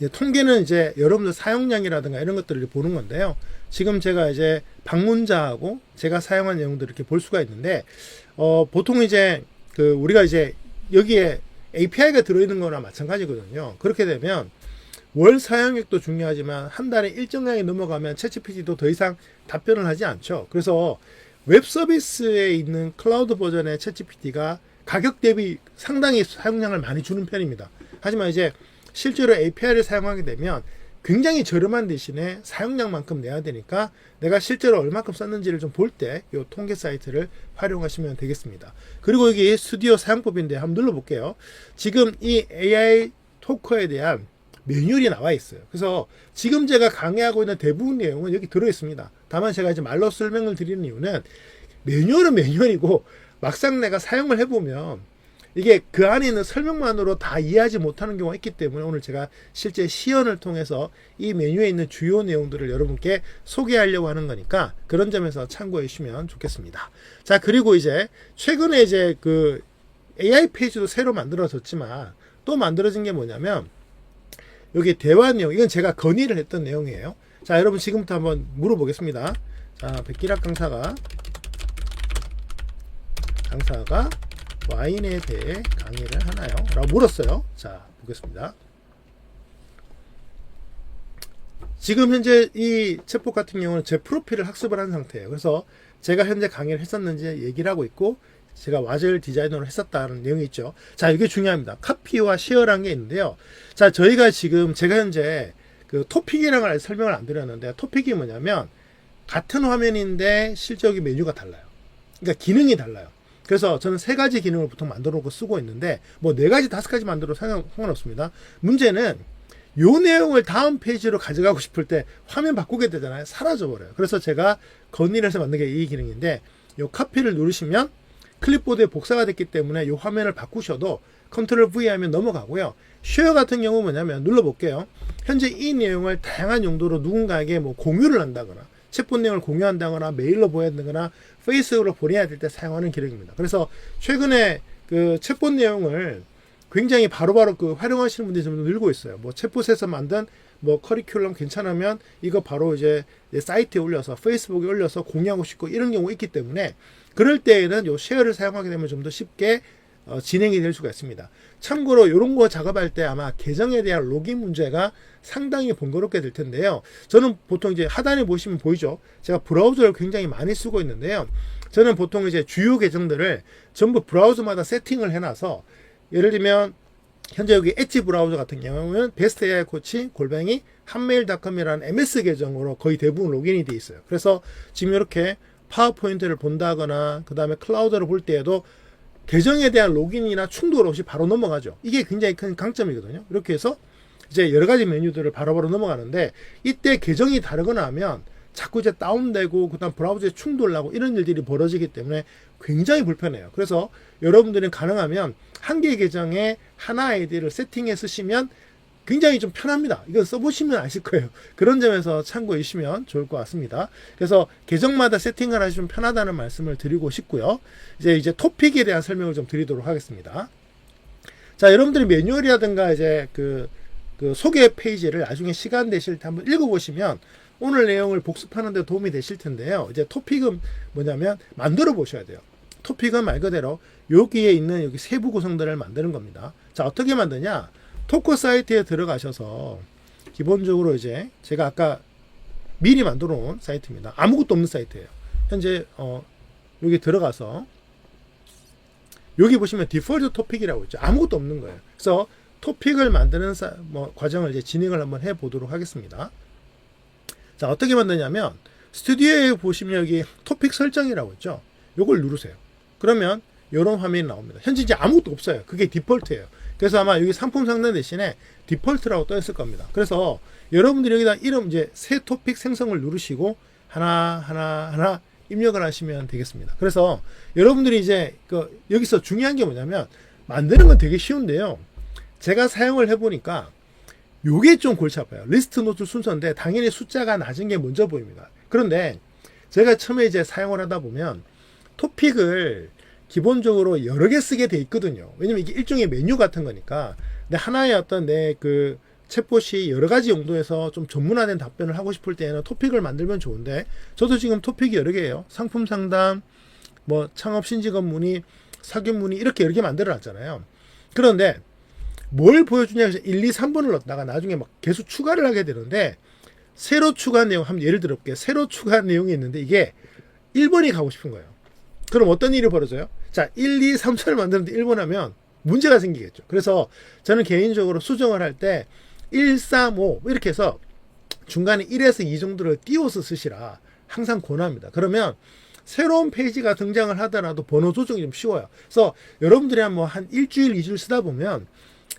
통계는 이제 여러분들 사용량이라든가 이런 것들을 보는 건데요. 지금 제가 이제 방문자하고 제가 사용한 내용들을 이렇게 볼 수가 있는데, 보통 이제 우리가 이제 여기에 API가 들어있는 거나 마찬가지거든요. 그렇게 되면 월 사용액도 중요하지만 한 달에 일정량이 넘어가면 챗GPT도 더 이상 답변을 하지 않죠. 그래서 웹 서비스에 있는 클라우드 버전의 챗GPT가 가격 대비 상당히 사용량을 많이 주는 편입니다. 하지만 이제 실제로 API를 사용하게 되면 굉장히 저렴한 대신에 사용량만큼 내야 되니까 내가 실제로 얼마큼 썼는지를 좀 볼 때 이 통계 사이트를 활용하시면 되겠습니다. 그리고 여기 스튜디오 사용법인데 한번 눌러볼게요. 지금 이 AI 토커에 대한 매뉴얼이 나와 있어요. 그래서 지금 제가 강의하고 있는 대부분 내용은 여기 들어 있습니다. 다만 제가 이제 말로 설명을 드리는 이유는 매뉴얼은 매뉴얼이고 막상 내가 사용을 해보면 이게 그 안에 있는 설명만으로 다 이해하지 못하는 경우가 있기 때문에 오늘 제가 실제 시연을 통해서 이 메뉴에 있는 주요 내용들을 여러분께 소개하려고 하는 거니까 그런 점에서 참고해 주시면 좋겠습니다. 자, 그리고 이제 최근에 이제 그 AI 페이지도 새로 만들어졌지만 또 만들어진 게 뭐냐면 여기 대화 내용, 이건 제가 건의를 했던 내용이에요. 자, 여러분 지금부터 한번 물어보겠습니다. 자, 백기락 강사가 와인에 대해 강의를 하나요? 라고 물었어요. 자, 보겠습니다. 지금 현재 이 챗봇 같은 경우는 제 프로필을 학습을 한 상태예요. 그래서 제가 현재 강의를 했었는지 얘기를 하고 있고 제가 와젤 디자이너로 했었다는 내용이 있죠. 자, 이게 중요합니다. 카피와 쉐어라는 게 있는데요. 자, 저희가 지금 제가 현재 그 토픽이라는 걸 설명을 안 드렸는데 토픽이 뭐냐면 같은 화면인데 실제 여기 메뉴가 달라요. 그러니까 기능이 달라요. 그래서 저는 3가지 기능을 보통 만들어 놓고 쓰고 있는데 뭐 4가지, 5가지 만들어도 상관없습니다. 문제는 요 내용을 다음 페이지로 가져가고 싶을 때 화면 바꾸게 되잖아요. 사라져버려요. 그래서 제가 건의를 해서 만든 게 이 기능인데 요 카피를 누르시면 클립보드에 복사가 됐기 때문에 요 화면을 바꾸셔도 컨트롤 V 하면 넘어가고요. 쉐어 같은 경우 뭐냐면 눌러볼게요. 현재 이 내용을 다양한 용도로 누군가에게 뭐 공유를 한다거나 챗봇 내용을 공유한다거나 메일로 보낸다거나 페이스북으로 보내야 될 때 사용하는 기능입니다. 그래서 최근에 그 챗봇 내용을 굉장히 바로바로 그 활용하시는 분들이 좀 늘고 있어요. 뭐 챗봇에서 만든 뭐 커리큘럼 괜찮으면 이거 바로 이제 사이트에 올려서 페이스북에 올려서 공유하고 싶고 이런 경우가 있기 때문에 그럴 때에는 요 쉐어를 사용하게 되면 좀 더 쉽게 진행이 될 수가 있습니다. 참고로 이런 거 작업할 때 아마 계정에 대한 로깅 문제가 상당히 번거롭게 될 텐데요. 저는 보통 이제 하단에 보시면 보이죠. 제가 브라우저를 굉장히 많이 쓰고 있는데요. 저는 보통 이제 주요 계정들을 전부 브라우저마다 세팅을 해놔서 예를 들면 현재 여기 엣지 브라우저 같은 경우는 베스트 AI 코치 골뱅이 한메일닷컴이라는 MS 계정으로 거의 대부분 로그인이 되어 있어요. 그래서 지금 이렇게 파워포인트를 본다거나 그 다음에 클라우드를 볼 때에도 계정에 대한 로그인이나 충돌 없이 바로 넘어가죠. 이게 굉장히 큰 강점이거든요. 이렇게 해서 이제 여러 가지 메뉴들을 바로바로 넘어가는데 이때 계정이 다르거나 하면 자꾸 이제 다운되고 그다음 브라우저에 충돌나고 이런 일들이 벌어지기 때문에 굉장히 불편해요. 그래서 여러분들은 가능하면 한 개의 계정에 하나 아이디를 세팅해 쓰시면 굉장히 좀 편합니다. 이거 써보시면 아실 거예요. 그런 점에서 참고해 주시면 좋을 것 같습니다. 그래서 계정마다 세팅을 하시면 편하다는 말씀을 드리고 싶고요. 이제 토픽에 대한 설명을 좀 드리도록 하겠습니다. 자, 여러분들이 매뉴얼이라든가 이제 그 소개 페이지를 나중에 시간 되실 때 한번 읽어보시면 오늘 내용을 복습하는 데 도움이 되실 텐데요. 이제 토픽은 뭐냐면 만들어 보셔야 돼요. 토픽은 말 그대로 여기에 있는 여기 세부 구성들을 만드는 겁니다. 자, 어떻게 만드냐? 토커 사이트에 들어가셔서 기본적으로 이제 제가 아까 미리 만들어 놓은 사이트입니다. 아무것도 없는 사이트예요. 현재 여기 들어가서 여기 보시면 디폴트 토픽이라고 있죠. 아무것도 없는 거예요. 그래서 토픽을 만드는 과정을 이제 진행을 한번 해 보도록 하겠습니다. 자, 어떻게 만드냐면 스튜디오에 보시면 여기 토픽 설정이라고 있죠. 요걸 누르세요. 그러면 이런 화면이 나옵니다. 현재 이제 아무것도 없어요. 그게 디폴트예요. 그래서 아마 여기 상품 상단 대신에 디폴트라고 떠 있을 겁니다. 그래서 여러분들이 여기다 이름 이제 새 토픽 생성을 누르시고 하나 입력을 하시면 되겠습니다. 그래서 여러분들이 이제 여기서 중요한 게 뭐냐면 만드는 건 되게 쉬운데요. 제가 사용을 해보니까 요게 좀 골치 아파요. 리스트 노트 순서인데 당연히 숫자가 낮은 게 먼저 보입니다. 그런데 제가 처음에 이제 사용을 하다 보면 토픽을 기본적으로 여러 개 쓰게 돼 있거든요. 왜냐면 이게 일종의 메뉴 같은 거니까. 근데 하나의 어떤 내 그 챗봇이 여러 가지 용도에서 좀 전문화된 답변을 하고 싶을 때에는 토픽을 만들면 좋은데, 저도 지금 토픽이 여러 개예요. 상품 상담, 뭐 창업 신직업 문의, 사교 문의, 이렇게 여러 개 만들어 놨잖아요. 그런데 뭘 보여주냐 해서 1, 2, 3번을 넣다가 나중에 막 계속 추가를 하게 되는데, 새로 추가한 내용, 한번 예를 들어 볼게요. 새로 추가한 내용이 있는데 이게 1번이 가고 싶은 거예요. 그럼 어떤 일이 벌어져요? 자, 1, 2, 3, 4를 만드는데 1번 하면 문제가 생기겠죠. 그래서 저는 개인적으로 수정을 할 때 1, 3, 5 이렇게 해서 중간에 1에서 2 정도를 띄워서 쓰시라 항상 권합니다. 그러면 새로운 페이지가 등장을 하더라도 번호 조정이 좀 쉬워요. 그래서 여러분들이 한 일주일, 2주일 쓰다 보면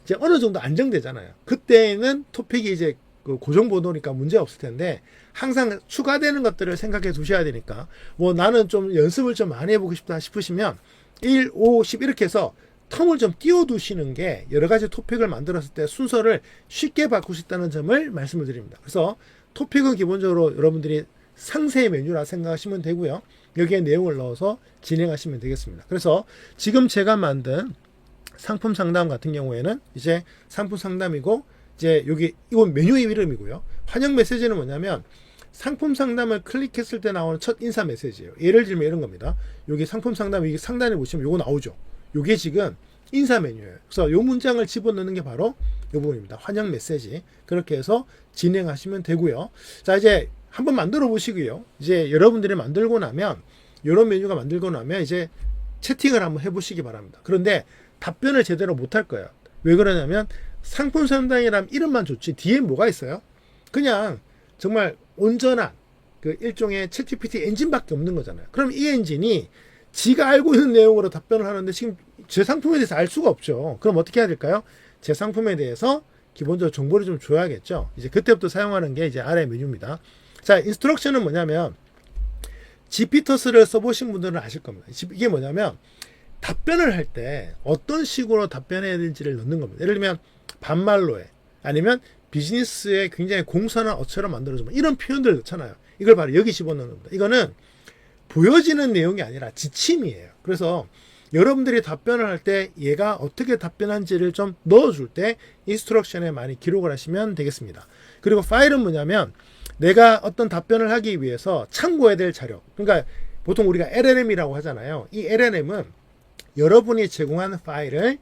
이제 어느 정도 안정되잖아요. 그때는 토픽이 이제 그 고정 번호니까 문제 없을 텐데, 항상 추가되는 것들을 생각해 두셔야 되니까, 뭐 나는 좀 연습을 좀 많이 해보고 싶다 싶으시면 1, 5, 10 이렇게 해서 텀을 좀 띄워두시는 게 여러 가지 토픽을 만들었을 때 순서를 쉽게 바꿀 수 있다는 점을 말씀을 드립니다. 그래서 토픽은 기본적으로 여러분들이 상세 메뉴라 생각하시면 되고요. 여기에 내용을 넣어서 진행하시면 되겠습니다. 그래서 지금 제가 만든 상품 상담 같은 경우에는 이제 상품 상담이고, 이제 여기 이건 메뉴 이름이고요. 환영 메시지는 뭐냐면 상품 상담을 클릭했을 때 나오는 첫 인사 메시지예요. 예를 들면 이런 겁니다. 여기 상품 상담 여기 상단에 보시면 요거 나오죠. 요게 지금 인사 메뉴예요. 그래서 요 문장을 집어넣는 게 바로 요 부분입니다. 환영 메시지. 그렇게 해서 진행하시면 되고요. 자, 이제 한번 만들어 보시고요. 이제 여러분들이 만들고 나면, 이런 메뉴가 만들고 나면 이제 채팅을 한번 해보시기 바랍니다. 그런데 답변을 제대로 못할 거예요. 왜 그러냐면 상품 상담이라면 이름만 좋지 뒤에 뭐가 있어요? 그냥 정말 온전한 그 일종의 챗GPT 엔진밖에 없는 거잖아요. 그럼 이 엔진이 지가 알고 있는 내용으로 답변을 하는데 지금 제 상품에 대해서 알 수가 없죠. 그럼 어떻게 해야 될까요? 제 상품에 대해서 기본적으로 정보를 좀 줘야겠죠. 이제 그때부터 사용하는 게 이제 아래 메뉴입니다. 자, 인스트럭션은 뭐냐면 지피터스를 써보신 분들은 아실 겁니다. 이게 뭐냐면 답변을 할 때 어떤 식으로 답변해야 될지를 넣는 겁니다. 예를 들면 반말로에, 아니면 비즈니스에 굉장히 공손한 어처럼 만들어주면 이런 표현들 넣잖아요. 이걸 바로 여기 집어넣는 겁니다. 이거는 보여지는 내용이 아니라 지침이에요. 그래서 여러분들이 답변을 할 때 얘가 어떻게 답변한지를 좀 넣어줄 때 인스트럭션에 많이 기록을 하시면 되겠습니다. 그리고 파일은 뭐냐면 내가 어떤 답변을 하기 위해서 참고해야 될 자료, 그러니까 보통 우리가 LLM이라고 하잖아요. 이 LLM은 여러분이 제공하는 파일을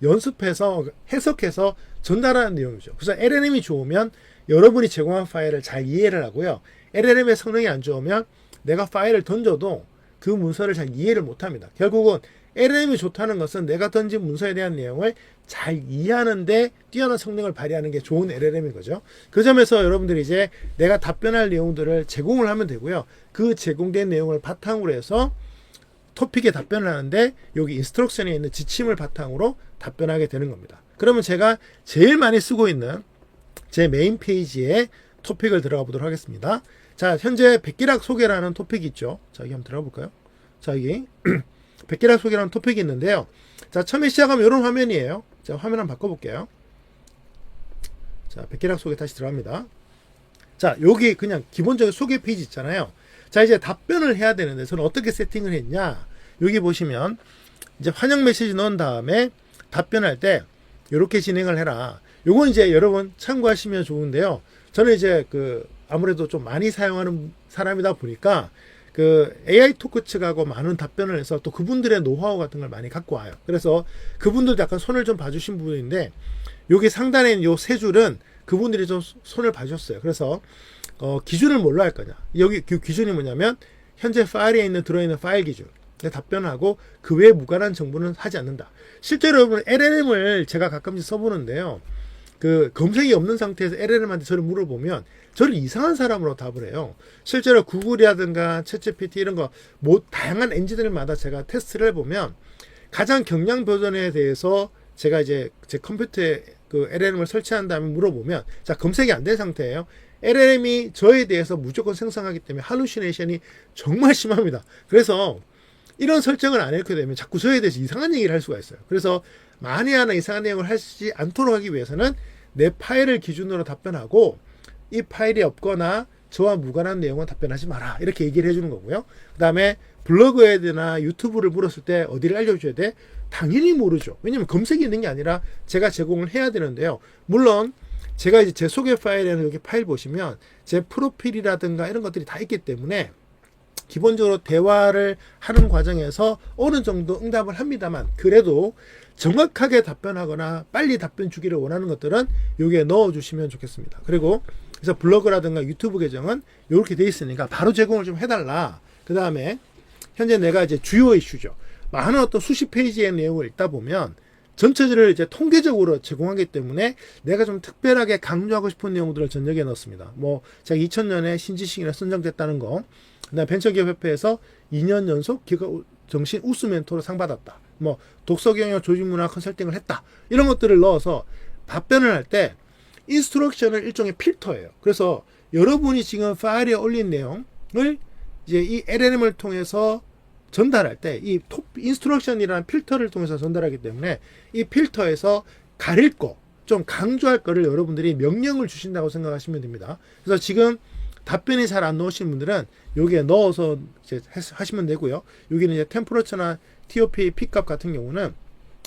연습해서 해석해서 전달하는 내용이죠. 그래서 LLM이 좋으면 여러분이 제공한 파일을 잘 이해를 하고요. LLM의 성능이 안 좋으면 내가 파일을 던져도 그 문서를 잘 이해를 못합니다. 결국은 LLM이 좋다는 것은 내가 던진 문서에 대한 내용을 잘 이해하는데 뛰어난 성능을 발휘하는 게 좋은 LLM인 거죠. 그 점에서 여러분들이 이제 내가 답변할 내용들을 제공을 하면 되고요. 그 제공된 내용을 바탕으로 해서 토픽에 답변을 하는데 여기 인스트럭션에 있는 지침을 바탕으로 답변하게 되는 겁니다. 그러면 제가 제일 많이 쓰고 있는 제 메인 페이지에 토픽을 들어가 보도록 하겠습니다. 자, 현재 백기락 소개라는 토픽이 있죠. 자, 여기 한번 들어가 볼까요? 자, 여기 백기락 소개라는 토픽이 있는데요. 자, 처음에 시작하면 이런 화면이에요. 자, 화면 한번 바꿔볼게요. 자, 백기락 소개 다시 들어갑니다. 자, 여기 그냥 기본적인 소개 페이지 있잖아요. 자, 이제 답변을 해야 되는데 저는 어떻게 세팅을 했냐, 여기 보시면 이제 환영 메시지 넣은 다음에 답변할 때 이렇게 진행을 해라. 요건 이제 여러분 참고하시면 좋은데요. 저는 이제 아무래도 좀 많이 사용하는 사람이다 보니까 AI 토크 측하고 많은 답변을 해서 또 그분들의 노하우 같은 걸 많이 갖고 와요. 그래서 그분들도 약간 손을 좀 봐주신 부분인데, 여기 상단에 있는 요 세 줄은 그분들이 좀 손을 봐주셨어요. 그래서 기준을 뭘로 할 거냐, 여기 그 기준이 뭐냐면 현재 파일에 들어있는 파일 기준 답변하고 그 외에 무관한 정보는 하지 않는다. 실제로 여러분 LLM을 제가 가끔씩 써보는데요, 검색이 없는 상태에서 LLM한테 저를 물어보면 저를 이상한 사람으로 답을 해요. 실제로 구글이라든가 챗GPT 이런 거 다양한 엔진들마다 제가 테스트를 해보면 가장 경량 버전에 대해서 제가 이제 제 컴퓨터에 LLM을 설치한 다음에 물어보면, 자, 검색이 안 된 상태예요. LLM이 저에 대해서 무조건 생성하기 때문에 할루시네이션이 정말 심합니다. 그래서 이런 설정을 안 해놓게 되면 자꾸 저에 대해서 이상한 얘기를 할 수가 있어요. 그래서 만에 하나 이상한 내용을 하지 않도록 하기 위해서는 내 파일을 기준으로 답변하고, 이 파일이 없거나 저와 무관한 내용은 답변하지 마라, 이렇게 얘기를 해주는 거고요. 그 다음에 블로그에나 유튜브를 물었을 때 어디를 알려줘야 돼? 당연히 모르죠. 왜냐면 검색이 있는 게 아니라 제가 제공을 해야 되는데요. 물론 제가 이제 제 소개 파일에는 여기 파일 보시면 제 프로필이라든가 이런 것들이 다 있기 때문에 기본적으로 대화를 하는 과정에서 어느 정도 응답을 합니다만 그래도 정확하게 답변하거나 빨리 답변 주기를 원하는 것들은 여기에 넣어주시면 좋겠습니다. 그리고 그래서 블로그라든가 유튜브 계정은 이렇게 돼 있으니까 바로 제공을 좀 해달라. 그 다음에 현재 내가 이제 주요 이슈죠. 많은 어떤 수십 페이지의 내용을 읽다 보면 전체를 이제 통계적으로 제공하기 때문에 내가 좀 특별하게 강조하고 싶은 내용들을 전역에 넣었습니다. 뭐 제가 2000년에 신지식인에 선정됐다는 거, 그다음 벤처기업협회에서 2년 연속 정신 우수 멘토로 상 받았다. 뭐 독서경영 조직문화 컨설팅을 했다. 이런 것들을 넣어서 답변을 할 때 인스트럭션은 일종의 필터예요. 그래서 여러분이 지금 파일에 올린 내용을 이제 이 LLM을 통해서 전달할 때 이 인스트럭션이라는 필터를 통해서 전달하기 때문에 이 필터에서 가릴 거, 좀 강조할 거를 여러분들이 명령을 주신다고 생각하시면 됩니다. 그래서 지금 답변이 잘 안 나오시는 분들은 여기에 넣어서 이제 하시면 되고요. 여기는 이제 템퍼러처나 TOP 픽값 같은 경우는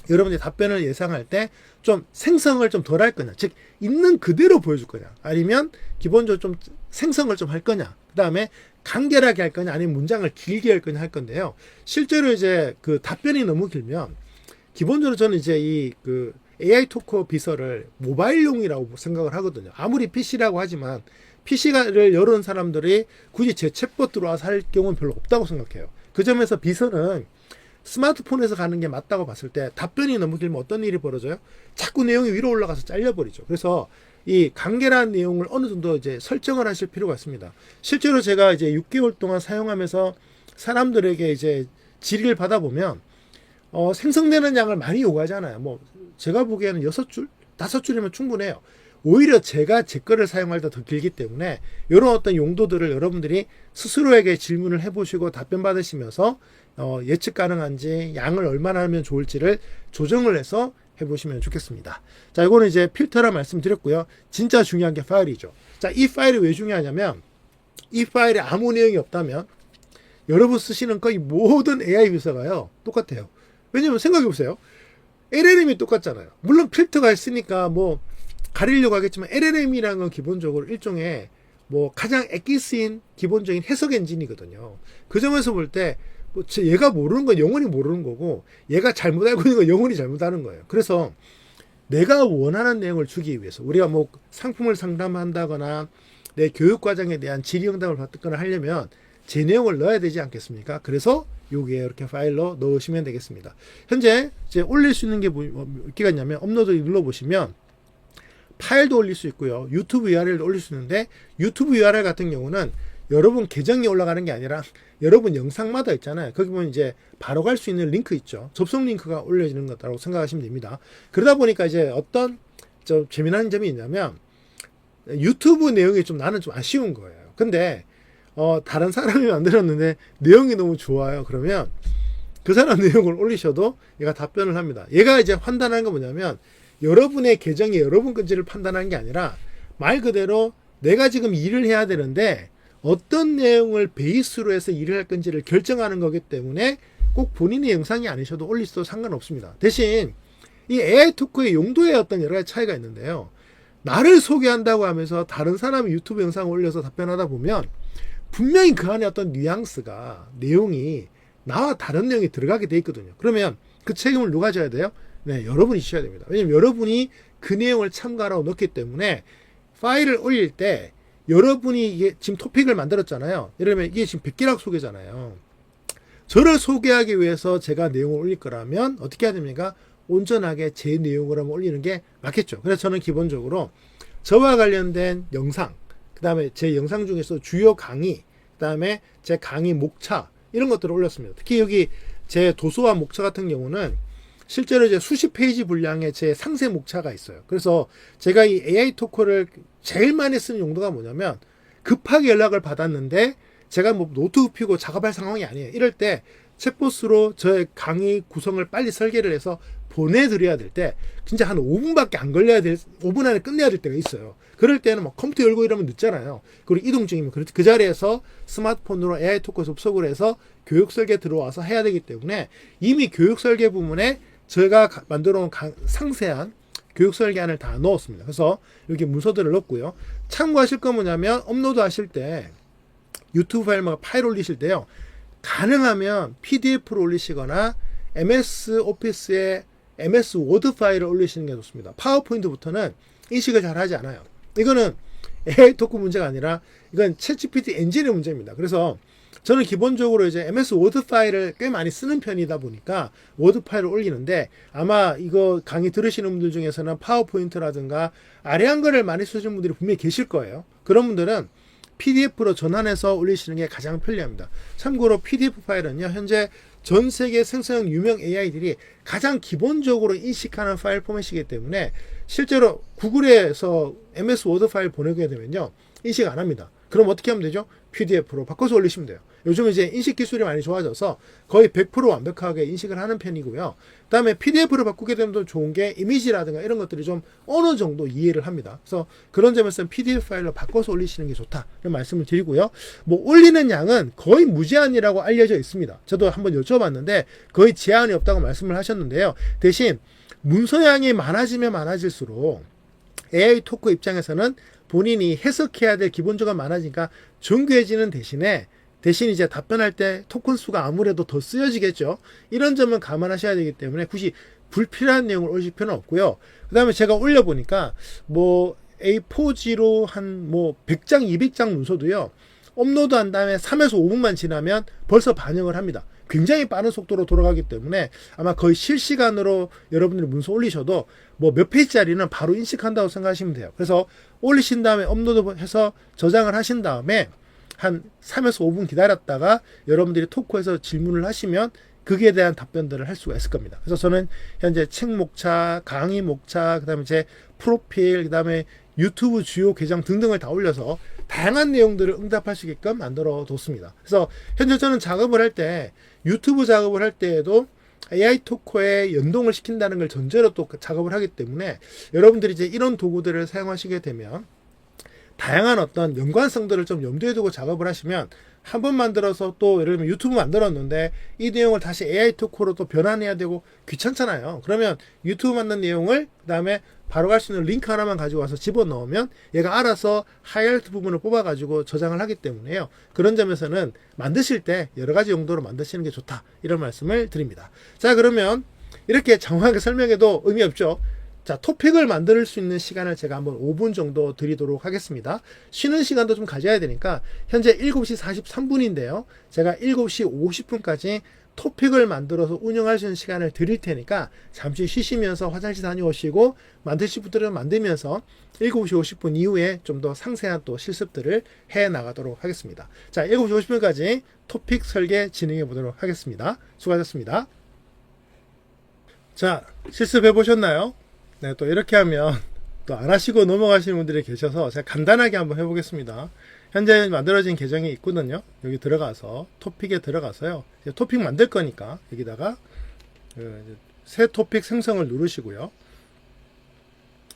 여러분들이 답변을 예상할 때 좀 생성을 좀 덜 할 거냐, 즉 있는 그대로 보여줄 거냐, 아니면 기본적으로 좀 생성을 좀 할 거냐, 그 다음에 간결하게 할 거냐, 아니면 문장을 길게 할 거냐 할 건데요. 실제로 이제 그 답변이 너무 길면 기본적으로 저는 이제 이 그 AI 토커 비서를 모바일용이라고 생각을 하거든요. 아무리 PC라고 하지만 PC를 열은 사람들이 굳이 제 챗봇 들어와서 할 경우는 별로 없다고 생각해요. 그 점에서 비서는 스마트폰에서 가는 게 맞다고 봤을 때 답변이 너무 길면 어떤 일이 벌어져요? 자꾸 내용이 위로 올라가서 잘려버리죠. 그래서 이 간결한 내용을 어느 정도 이제 설정을 하실 필요가 있습니다. 실제로 제가 이제 6개월 동안 사용하면서 사람들에게 이제 질의를 받아보면 생성되는 양을 많이 요구하잖아요. 뭐 제가 보기에는 6줄, 5줄이면 충분해요. 오히려 제가 제 거를 사용할 때 더 길기 때문에 이런 어떤 용도들을 여러분들이 스스로에게 질문을 해보시고 답변 받으시면서 예측 가능한지 양을 얼마나 하면 좋을지를 조정을 해서 해보시면 좋겠습니다. 자, 이거는 이제 필터라 말씀드렸고요. 진짜 중요한 게 파일이죠. 자, 이 파일이 왜 중요하냐면 이 파일에 아무 내용이 없다면 여러분 쓰시는 거의 모든 AI 비서가요 똑같아요. 왜냐면 생각해보세요. LLM이 똑같잖아요. 물론 필터가 있으니까 뭐 가리려고 하겠지만 LLM이라는 건 기본적으로 일종의 뭐 가장 엑기스인 기본적인 해석 엔진이거든요. 그 점에서 볼 때 뭐 얘가 모르는 건 영원히 모르는 거고 얘가 잘못 알고 있는 건 영원히 잘못하는 거예요. 그래서 내가 원하는 내용을 주기 위해서 우리가 뭐 상품을 상담한다거나 내 교육 과정에 대한 질의 응답을 받거나 하려면 제 내용을 넣어야 되지 않겠습니까? 그래서 여기에 이렇게 파일로 넣으시면 되겠습니다. 현재 이제 올릴 수 있는 게 뭐가 있냐면 업로드 눌러보시면 파일도 올릴 수 있고요. 유튜브 URL도 올릴 수 있는데 유튜브 URL 같은 경우는 여러분 계정에 올라가는 게 아니라 여러분 영상마다 있잖아요. 거기 보면 이제 바로 갈 수 있는 링크 있죠. 접속 링크가 올려지는 거라고 생각하시면 됩니다. 그러다 보니까 이제 어떤 좀 재미난 점이 있냐면 유튜브 내용이 좀 나는 좀 아쉬운 거예요. 근데 다른 사람이 만들었는데 내용이 너무 좋아요. 그러면 그 사람 내용을 올리셔도 얘가 답변을 합니다. 얘가 이제 판단하는 건 뭐냐면 여러분의 계정이 여러분 건지를 판단하는 게 아니라 말 그대로 내가 지금 일을 해야 되는데 어떤 내용을 베이스로 해서 일을 할 건지를 결정하는 거기 때문에 꼭 본인의 영상이 아니셔도 올리셔도 상관없습니다. 대신 이 AI 토크의 용도에 어떤 여러 가지 차이가 있는데요. 나를 소개한다고 하면서 다른 사람이 유튜브 영상을 올려서 답변하다 보면 분명히 그 안에 어떤 뉘앙스가 내용이 나와 다른 내용이 들어가게 돼 있거든요. 그러면 그 책임을 누가 져야 돼요? 네, 여러분이 지셔야 됩니다. 왜냐면 여러분이 그 내용을 참가하라고 넣기 때문에 파일을 올릴 때 여러분이 이게 지금 토픽을 만들었잖아요. 예를 들면 이게 지금 백기락 소개잖아요. 저를 소개하기 위해서 제가 내용을 올릴 거라면 어떻게 해야 됩니까? 온전하게 제 내용을 한번 올리는 게 맞겠죠. 그래서 저는 기본적으로 저와 관련된 영상, 그 다음에 제 영상 중에서 주요 강의, 그 다음에 제 강의 목차 이런 것들을 올렸습니다. 특히 여기 제 도서와 목차 같은 경우는 실제로 이제 수십 페이지 분량의 제 상세 목차가 있어요. 그래서 제가 이 AI 토커를 제일 많이 쓰는 용도가 뭐냐면 급하게 연락을 받았는데 제가 뭐 노트 펴고 작업할 상황이 아니에요. 이럴 때 챗봇으로 저의 강의 구성을 빨리 설계를 해서 보내드려야 될 때 진짜 한 5분밖에 안 걸려야 될 5분 안에 끝내야 될 때가 있어요. 그럴 때는 막 컴퓨터 열고 이러면 늦잖아요. 그리고 이동 중이면 그 자리에서 스마트폰으로 AI 토커 접속을 해서 교육 설계 들어와서 해야 되기 때문에 이미 교육 설계 부분에 저희가 만들어 놓은 상세한 교육 설계안을 다 넣었습니다. 그래서 여기 문서들을 넣었고요. 참고하실 건 뭐냐면 업로드 하실 때 유튜브 파일 올리실 때요. 가능하면 PDF로 올리시거나 MS 오피스에 MS 워드 파일을 올리시는 게 좋습니다. 파워포인트부터는 인식을 잘 하지 않아요. 이거는 AI 토크 문제가 아니라 이건 챗GPT 엔진의 문제입니다. 그래서 저는 기본적으로 이제 MS 워드 파일을 꽤 많이 쓰는 편이다 보니까 워드 파일을 올리는데, 아마 이거 강의 들으시는 분들 중에서는 파워포인트라든가 아래 한글을 많이 쓰시는 분들이 분명히 계실 거예요. 그런 분들은 PDF로 전환해서 올리시는 게 가장 편리합니다. 참고로 PDF 파일은요, 현재 전 세계 생성형 유명 AI들이 가장 기본적으로 인식하는 파일 포맷이기 때문에 실제로 구글에서 MS 워드 파일 보내게 되면요, 인식 안 합니다. 그럼 어떻게 하면 되죠? PDF로 바꿔서 올리시면 돼요. 요즘 이제 인식 기술이 많이 좋아져서 거의 100% 완벽하게 인식을 하는 편이고요. 그 다음에 PDF로 바꾸게 되면 더 좋은 게 이미지라든가 이런 것들이 좀 어느 정도 이해를 합니다. 그래서 그런 점에서는 PDF 파일로 바꿔서 올리시는 게 좋다, 이런 말씀을 드리고요. 뭐 올리는 양은 거의 무제한이라고 알려져 있습니다. 저도 한번 여쭤봤는데 거의 제한이 없다고 말씀을 하셨는데요. 대신 문서량이 많아지면 많아질수록 AI 토크 입장에서는 본인이 해석해야 될 기본적으로 많아지니까 정교해지는 대신 이제 답변할 때 토큰 수가 아무래도 더 쓰여지겠죠. 이런 점은 감안하셔야 되기 때문에 굳이 불필요한 내용을 올릴 필요는 없고요. 그 다음에 제가 올려보니까 뭐 A4지로 한 뭐 100장, 200장 문서도요, 업로드 한 다음에 3에서 5분만 지나면 벌써 반영을 합니다. 굉장히 빠른 속도로 돌아가기 때문에 아마 거의 실시간으로 여러분들이 문서 올리셔도 뭐 몇 페이지짜리는 바로 인식한다고 생각하시면 돼요. 그래서 올리신 다음에 업로드해서 저장을 하신 다음에 한 3에서 5분 기다렸다가 여러분들이 토크에서 질문을 하시면 거기에 대한 답변들을 할 수가 있을 겁니다. 그래서 저는 현재 책 목차, 강의 목차, 그 다음에 제 프로필, 그 다음에 유튜브 주요 계정 등등을 다 올려서 다양한 내용들을 응답할 수 있게끔 만들어 뒀습니다. 그래서 현재 저는 작업을 할 때, 유튜브 작업을 할 때에도 AI 토커에 연동을 시킨다는 걸 전제로 또 작업을 하기 때문에 여러분들이 이제 이런 도구들을 사용하시게 되면 다양한 어떤 연관성들을 좀 염두에 두고 작업을 하시면, 한 번 만들어서 또 예를 들면 유튜브 만들었는데 이 내용을 다시 AI 토크로 또 변환해야 되고 귀찮잖아요. 그러면 유튜브 만든 내용을 그 다음에 바로 갈 수 있는 링크 하나만 가지고 와서 집어넣으면 얘가 알아서 하이라이트 부분을 뽑아가지고 저장을 하기 때문에요. 그런 점에서는 만드실 때 여러 가지 용도로 만드시는 게 좋다, 이런 말씀을 드립니다. 자, 그러면 이렇게 장황하게 설명해도 의미 없죠. 자, 토픽을 만들 수 있는 시간을 제가 한번 5분 정도 드리도록 하겠습니다. 쉬는 시간도 좀 가져야 되니까 현재 7시 43분인데요. 제가 7시 50분까지 토픽을 만들어서 운영할 수 있는 시간을 드릴 테니까 잠시 쉬시면서 화장실 다녀오시고 만드실 분들은 만들면서 7시 50분 이후에 좀 더 상세한 또 실습들을 해 나가도록 하겠습니다. 자, 7시 50분까지 토픽 설계 진행해 보도록 하겠습니다. 수고하셨습니다. 자, 실습해 보셨나요? 네, 또 이렇게 하면 또 안 하시고 넘어가시는 분들이 계셔서 제가 간단하게 한번 해보겠습니다. 현재 만들어진 계정이 있거든요. 여기 들어가서 토픽에 들어가서요, 이제 토픽 만들 거니까 여기다가 새 토픽 생성을 누르시고요.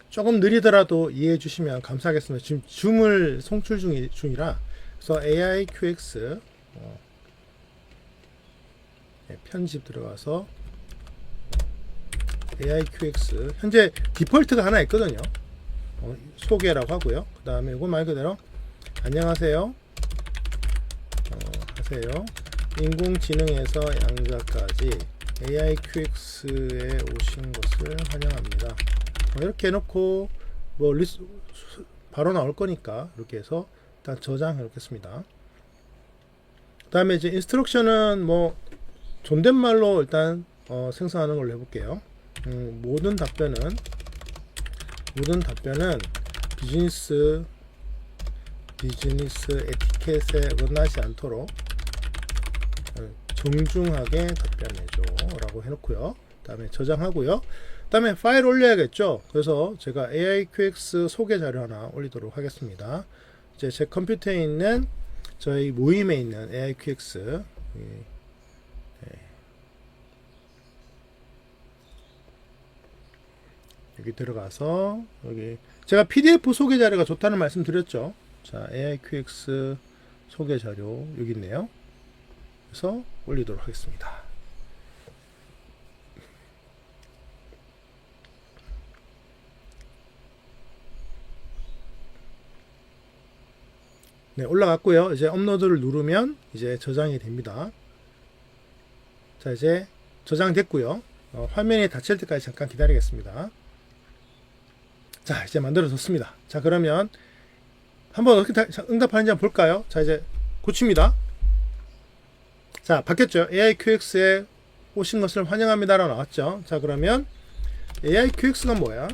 조금 느리더라도 이해해 주시면 감사하겠습니다. 지금 줌을 송출 중이라. 그래서 AIQX 편집 들어가서 AIQX 현재 디폴트가 하나 있거든요. 소개라고 하고요. 그 다음에 이거 말 그대로 안녕하세요 하세요. 인공지능에서 양자까지 AIQX에 오신 것을 환영합니다. 이렇게 해놓고 뭐 리스 바로 나올 거니까 이렇게 해서 일단 저장해 놓겠습니다. 그 다음에 이제 인스트럭션은 뭐 존댓말로 일단 생성하는 걸로 해볼게요. 모든 답변은 비즈니스 에티켓에 어긋나지 않도록 정중하게 답변해줘 라고 해놓고요. 그 다음에 저장하고요. 그 다음에 파일 올려야겠죠. 그래서 제가 AIQX 소개 자료 하나 올리도록 하겠습니다. 이제 제 컴퓨터에 있는 저희 모임에 있는 AIQX 여기 들어가서 여기 제가 PDF 소개 자료가 좋다는 말씀 드렸죠. 자, AIQX 소개 자료 여기 있네요. 그래서 올리도록 하겠습니다. 네, 올라갔고요. 이제 업로드를 누르면 이제 저장이 됩니다. 자, 이제 저장됐고요. 화면이 닫힐 때까지 잠깐 기다리겠습니다. 자, 이제 만들어졌습니다. 자, 그러면 한번 어떻게 응답하는지 한번 볼까요? 자, 이제 고칩니다. 자, 바뀌었죠. AIQX에 오신 것을 환영합니다라고 나왔죠. 자, 그러면 AIQX가 뭐야?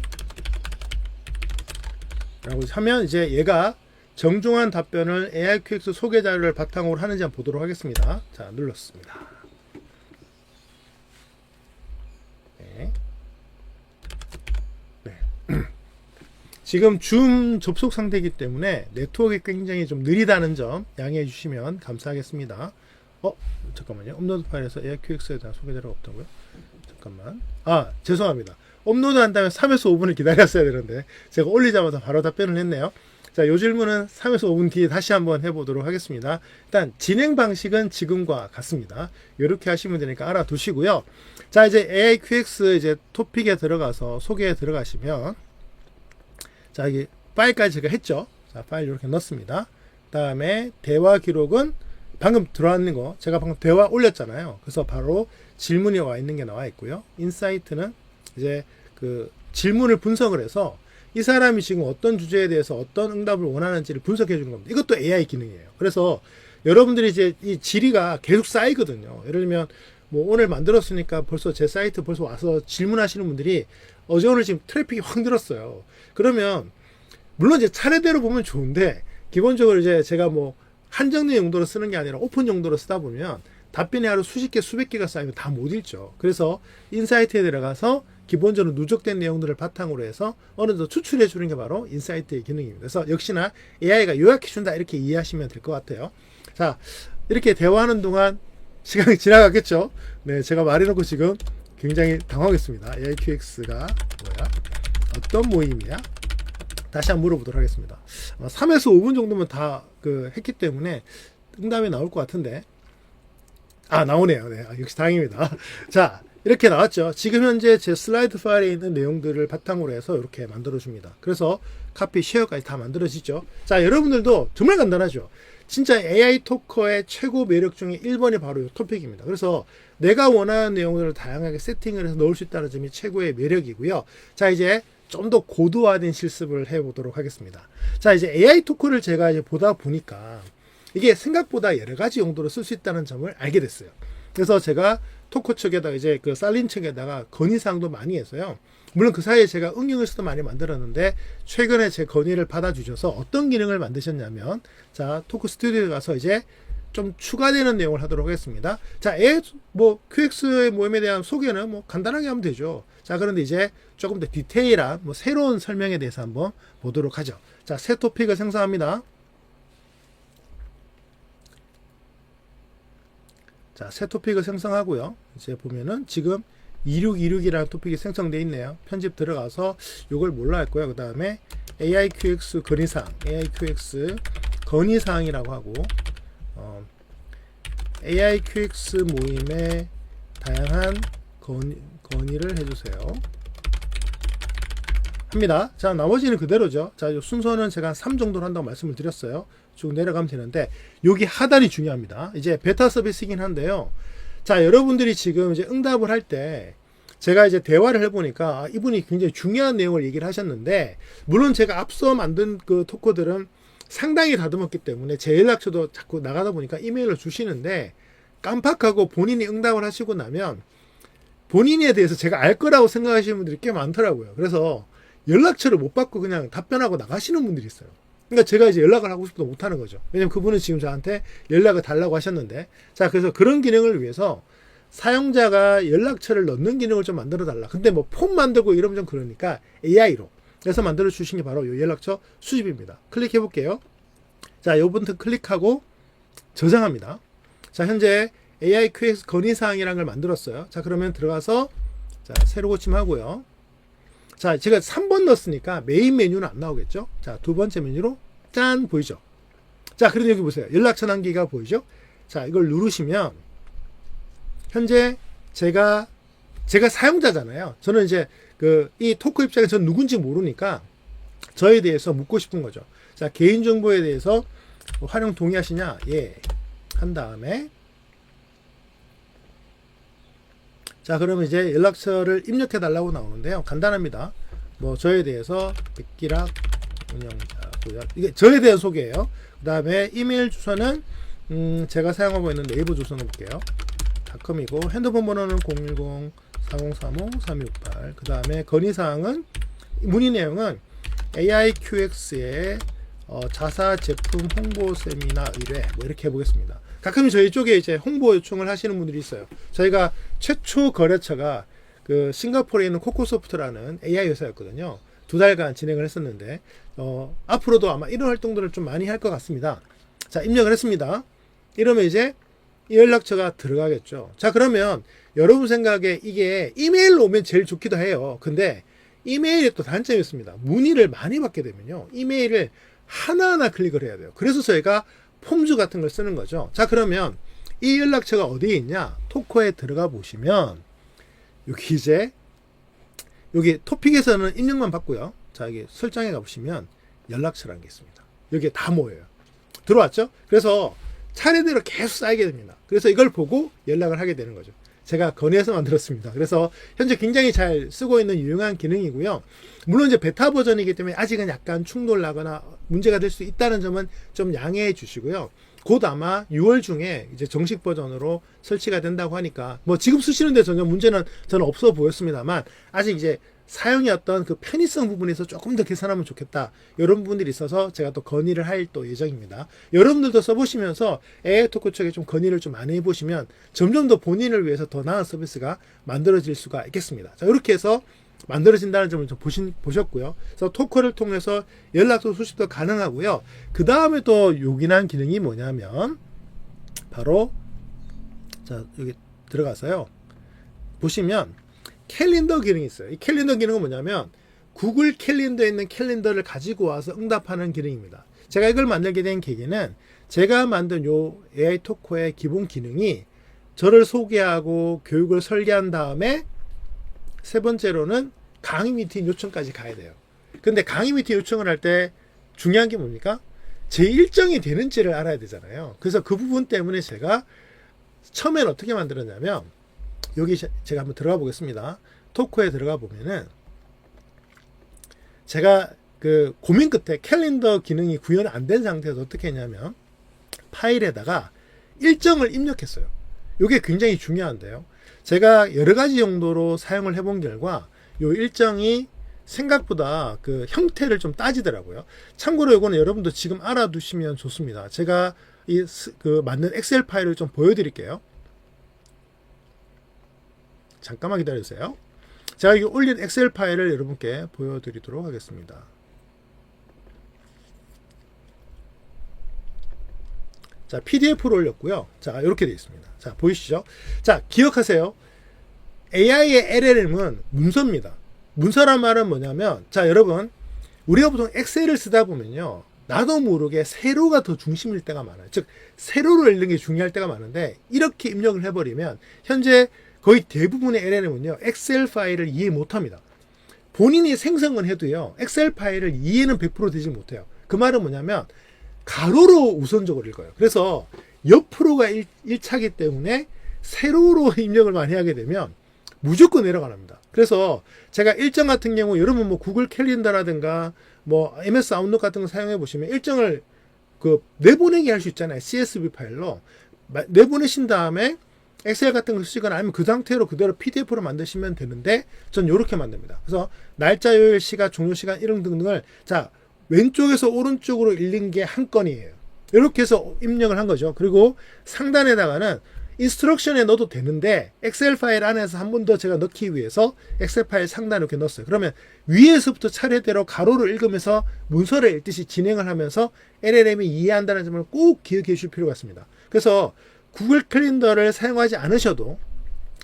라고 하면 이제 얘가 정중한 답변을 AIQX 소개 자료를 바탕으로 하는지 한번 보도록 하겠습니다. 자, 눌렀습니다. 네. 네. 지금 줌 접속 상태이기 때문에 네트워크가 굉장히 좀 느리다는 점 양해해 주시면 감사하겠습니다. 잠깐만요. 업로드 파일에서 AIQX에 대한 소개 자료가 없다고요? 잠깐만. 죄송합니다. 업로드 한 다음에 3에서 5분을 기다렸어야 되는데 제가 올리자마자 바로 답변을 했네요. 자, 요 질문은 3에서 5분 뒤에 다시 한번 해보도록 하겠습니다. 일단 진행 방식은 지금과 같습니다. 이렇게 하시면 되니까 알아두시고요. 자, 이제 AIQX 이제 토픽에 들어가서 소개에 들어가시면 자, 여기 파일까지 제가 했죠. 자, 파일 이렇게 넣습니다. 그 다음에 대화 기록은 방금 들어왔는 거 제가 방금 대화 올렸잖아요. 그래서 바로 질문이 와 있는 게 나와 있고요. 인사이트는 이제 그 질문을 분석을 해서 이 사람이 지금 어떤 주제에 대해서 어떤 응답을 원하는지를 분석해 주는 겁니다. 이것도 AI 기능이에요. 그래서 여러분들이 이제 이 질의가 계속 쌓이거든요. 예를 들면 뭐 오늘 만들었으니까 벌써 제 사이트 벌써 와서 질문하시는 분들이 어제 오늘 지금 트래픽이 확 늘었어요. 그러면 물론 이제 차례대로 보면 좋은데 기본적으로 이제 제가 뭐 한정된 용도로 쓰는 게 아니라 오픈 용도로 쓰다 보면 답변이 하루 수십 개, 수백 개가 쌓이면 다 못 읽죠. 그래서 인사이트에 들어가서 기본적으로 누적된 내용들을 바탕으로 해서 어느 정도 추출해 주는 게 바로 인사이트의 기능입니다. 그래서 역시나 AI가 요약해 준다 이렇게 이해하시면 될 것 같아요. 자, 이렇게 대화하는 동안 시간이 지나갔겠죠. 네, 제가 말해놓고 지금 굉장히 당황했습니다. AIQX가 뭐야? 어떤 모임이야? 다시 한번 물어보도록 하겠습니다. 3에서 5분 정도면 다 했기 때문에 응답이 나올 것 같은데 나오네요. 네, 역시 다행입니다. 자, 이렇게 나왔죠. 지금 현재 제 슬라이드 파일에 있는 내용들을 바탕으로 해서 이렇게 만들어줍니다. 그래서 카피, 쉐어까지 다 만들어지죠. 자, 여러분들도 정말 간단하죠. 진짜 AI 토커의 최고 매력 중에 1번이 바로 이 토픽입니다. 그래서 내가 원하는 내용들을 다양하게 세팅을 해서 넣을 수 있다는 점이 최고의 매력이고요. 자, 이제 좀 더 고도화된 실습을 해보도록 하겠습니다. 자, 이제 AI 토커를 제가 이제 보다 보니까 이게 생각보다 여러 가지 용도로 쓸 수 있다는 점을 알게 됐어요. 그래서 제가 토커 측에다가 이제 그 살린 측에다가 건의사항도 많이 했어요. 물론 그 사이에 제가 응용해서도 많이 만들었는데 최근에 제 건의를 받아주셔서 어떤 기능을 만드셨냐면 자, 토크 스튜디오에 가서 이제 좀 추가되는 내용을 하도록 하겠습니다. 자, QX의 모임에 대한 소개는 뭐 간단하게 하면 되죠. 자, 그런데 이제 조금 더 디테일한 새로운 설명에 대해서 한번 보도록 하죠. 자, 새 토픽을 생성합니다. 자, 새 토픽을 생성하고요. 이제 보면은 지금 2626이라는 토픽이 생성되어 있네요. 편집 들어가서 이걸 뭘로 할 거야. 그 다음에 AIQX 건의사항, AIQX 건의사항이라고 하고 AIQX 모임에 다양한 건의를 해주세요. 합니다. 자, 나머지는 그대로죠. 자, 순서는 제가 한 3 정도로 한다고 말씀을 드렸어요. 쭉 내려가면 되는데 여기 하단이 중요합니다. 이제 베타 서비스이긴 한데요. 자, 여러분들이 지금 이제 응답을 할 때 제가 이제 대화를 해보니까 이분이 굉장히 중요한 내용을 얘기를 하셨는데 물론 제가 앞서 만든 그 토커들은 상당히 다듬었기 때문에 제 연락처도 자꾸 나가다 보니까 이메일을 주시는데 깜빡하고 본인이 응답을 하시고 나면 본인에 대해서 제가 알 거라고 생각하시는 분들이 꽤 많더라고요. 그래서 연락처를 못 받고 그냥 답변하고 나가시는 분들이 있어요. 그러니까 제가 이제 연락을 하고 싶어도 못 하는 거죠. 왜냐면 그분은 지금 저한테 연락을 달라고 하셨는데 자, 그래서 그런 기능을 위해서 사용자가 연락처를 넣는 기능을 좀 만들어 달라. 근데 뭐 폼 만들고 이러면 좀 그러니까 AI로 그래서 만들어 주신 게 바로 이 연락처 수집입니다. 클릭해 볼게요. 자, 요 버튼 클릭하고 저장합니다. 자, 현재 AIQX 건의사항이라는 걸 만들었어요. 자, 그러면 들어가서 자, 새로 고침하고요. 자, 제가 3번 넣었으니까 메인 메뉴는 안 나오겠죠. 자, 두 번째 메뉴로 짠 보이죠. 자, 그런데 여기 보세요. 연락처 남기가 보이죠. 자, 이걸 누르시면 현재 제가 사용자잖아요. 저는 이제 이 토크 입장에서 누군지 모르니까 저에 대해서 묻고 싶은 거죠. 자, 개인정보에 대해서 활용 동의하시냐? 예. 한 다음에 자, 그러면 이제 연락처를 입력해 달라고 나오는데요. 간단합니다. 뭐 저에 대해서 백기락 운영자고요. 이게 저에 대한 소개예요. 그 다음에 이메일 주소는 제가 사용하고 있는 네이버 주소 넣을게요. 닷컴이고 핸드폰 번호는 010-4035-3268. 그 다음에 건의사항은 문의 내용은 AIQX의 자사 제품 홍보 세미나 의뢰 뭐 이렇게 해보겠습니다. 가끔 저희 쪽에 이제 홍보 요청을 하시는 분들이 있어요. 저희가 최초 거래처가 그 싱가포르에 있는 코코소프트라는 AI 회사였거든요. 2달간 진행을 했었는데 앞으로도 아마 이런 활동들을 좀 많이 할 것 같습니다. 자, 입력을 했습니다. 이러면 이제 이 연락처가 들어가겠죠. 자, 그러면 여러분 생각에 이게 이메일로 오면 제일 좋기도 해요. 근데 이메일에 또 단점이 있습니다. 문의를 많이 받게 되면요, 이메일을 하나하나 클릭을 해야 돼요. 그래서 저희가 폼즈 같은 걸 쓰는 거죠. 자, 그러면 이 연락처가 어디에 있냐? 토커에 들어가 보시면 여기 이제 여기 토픽에서는 입력만 받고요. 자, 여기 설정에 가보시면 연락처라는 게 있습니다. 여기에 다 모여요. 들어왔죠? 그래서 차례대로 계속 쌓이게 됩니다. 그래서 이걸 보고 연락을 하게 되는 거죠. 제가 건의해서 만들었습니다. 그래서 현재 굉장히 잘 쓰고 있는 유용한 기능이고요. 물론 이제 베타 버전이기 때문에 아직은 약간 충돌나거나 문제가 될 수 있다는 점은 좀 양해해 주시고요. 곧 아마 6월 중에 이제 정식 버전으로 설치가 된다고 하니까 뭐 지금 쓰시는데 전혀 문제는 저는 없어 보였습니다만, 아직 이제 사용의 어떤 그 편의성 부분에서 조금 더 개선하면 좋겠다, 이런 부분들이 있어서 제가 또 건의를 할 또 예정입니다. 여러분들도 써보시면서 AI 토크 쪽에 좀 건의를 좀 많이 해보시면 점점 더 본인을 위해서 더 나은 서비스가 만들어질 수가 있겠습니다. 자, 이렇게 해서 만들어진다는 점을 좀 보셨고요. 그래서 토크를 통해서 연락도 수집도 가능하고요. 그 다음에 또 요긴한 기능이 뭐냐면 바로 자, 여기 들어가서요, 보시면 캘린더 기능이 있어요. 이 캘린더 기능은 뭐냐면 구글 캘린더에 있는 캘린더를 가지고 와서 응답하는 기능입니다. 제가 이걸 만들게 된 계기는 제가 만든 요 AI 토커의 기본 기능이 저를 소개하고 교육을 설계한 다음에 세 번째로는 강의 미팅 요청까지 가야 돼요. 근데 강의 미팅 요청을 할 때 중요한 게 뭡니까? 제 일정이 되는지를 알아야 되잖아요. 그래서 그 부분 때문에 제가 처음엔 어떻게 만들었냐면, 여기 제가 한번 들어가 보겠습니다. 토크에 들어가 보면은 제가 그 고민 끝에 캘린더 기능이 구현 안 된 상태에서 어떻게 했냐면 파일에다가 일정을 입력했어요. 이게 굉장히 중요한데요. 제가 여러 가지 용도로 사용을 해본 결과 이 일정이 생각보다 그 형태를 좀 따지더라고요. 참고로 이거는 여러분도 지금 알아두시면 좋습니다. 제가 그 만든 엑셀 파일을 좀 보여드릴게요. 잠깐만 기다려주세요. 제가 여기 올린 엑셀 파일을 여러분께 보여드리도록 하겠습니다. 자, PDF로 올렸고요. 자, 이렇게 되어 있습니다. 자, 보이시죠? 자, 기억하세요. AI의 LLM은 문서입니다. 문서란 말은 뭐냐면, 자, 여러분, 우리가 보통 엑셀을 쓰다 보면요, 나도 모르게 세로가 더 중심일 때가 많아요. 즉, 세로를 읽는 게 중요할 때가 많은데, 이렇게 입력을 해버리면 현재 거의 대부분의 LLM은요, 엑셀 파일을 이해 못합니다. 본인이 생성은 해도요, 엑셀 파일을 이해는 100% 되지 못해요. 그 말은 뭐냐면 가로로 우선적으로 읽어요. 그래서 옆으로가 1차기 때문에 세로로 입력을 많이 하게 되면 무조건 내려가랍니다. 그래서 제가 일정 같은 경우, 여러분 뭐 구글 캘린더라든가 뭐 MS 아웃룩 같은 거 사용해 보시면 일정을 그 내보내기 할 수 있잖아요. CSV 파일로 내보내신 다음에 엑셀 같은 걸 쓰시거나 아니면 그 상태로 그대로 PDF로 만드시면 되는데, 전 이렇게 만듭니다. 그래서 날짜, 요일, 시간, 종료 시간 이런 등등을 자, 왼쪽에서 오른쪽으로 읽는 게 한 건이에요. 이렇게 해서 입력을 한 거죠. 그리고 상단에다가는 인스트럭션에 넣어도 되는데 엑셀 파일 안에서 한 번 더 제가 넣기 위해서 엑셀 파일 상단에 이렇게 넣었어요. 그러면 위에서부터 차례대로 가로를 읽으면서 문서를 읽듯이 진행을 하면서 LLM이 이해한다는 점을 꼭 기억해 주실 필요가 있습니다. 그래서 구글 캘린더를 사용하지 않으셔도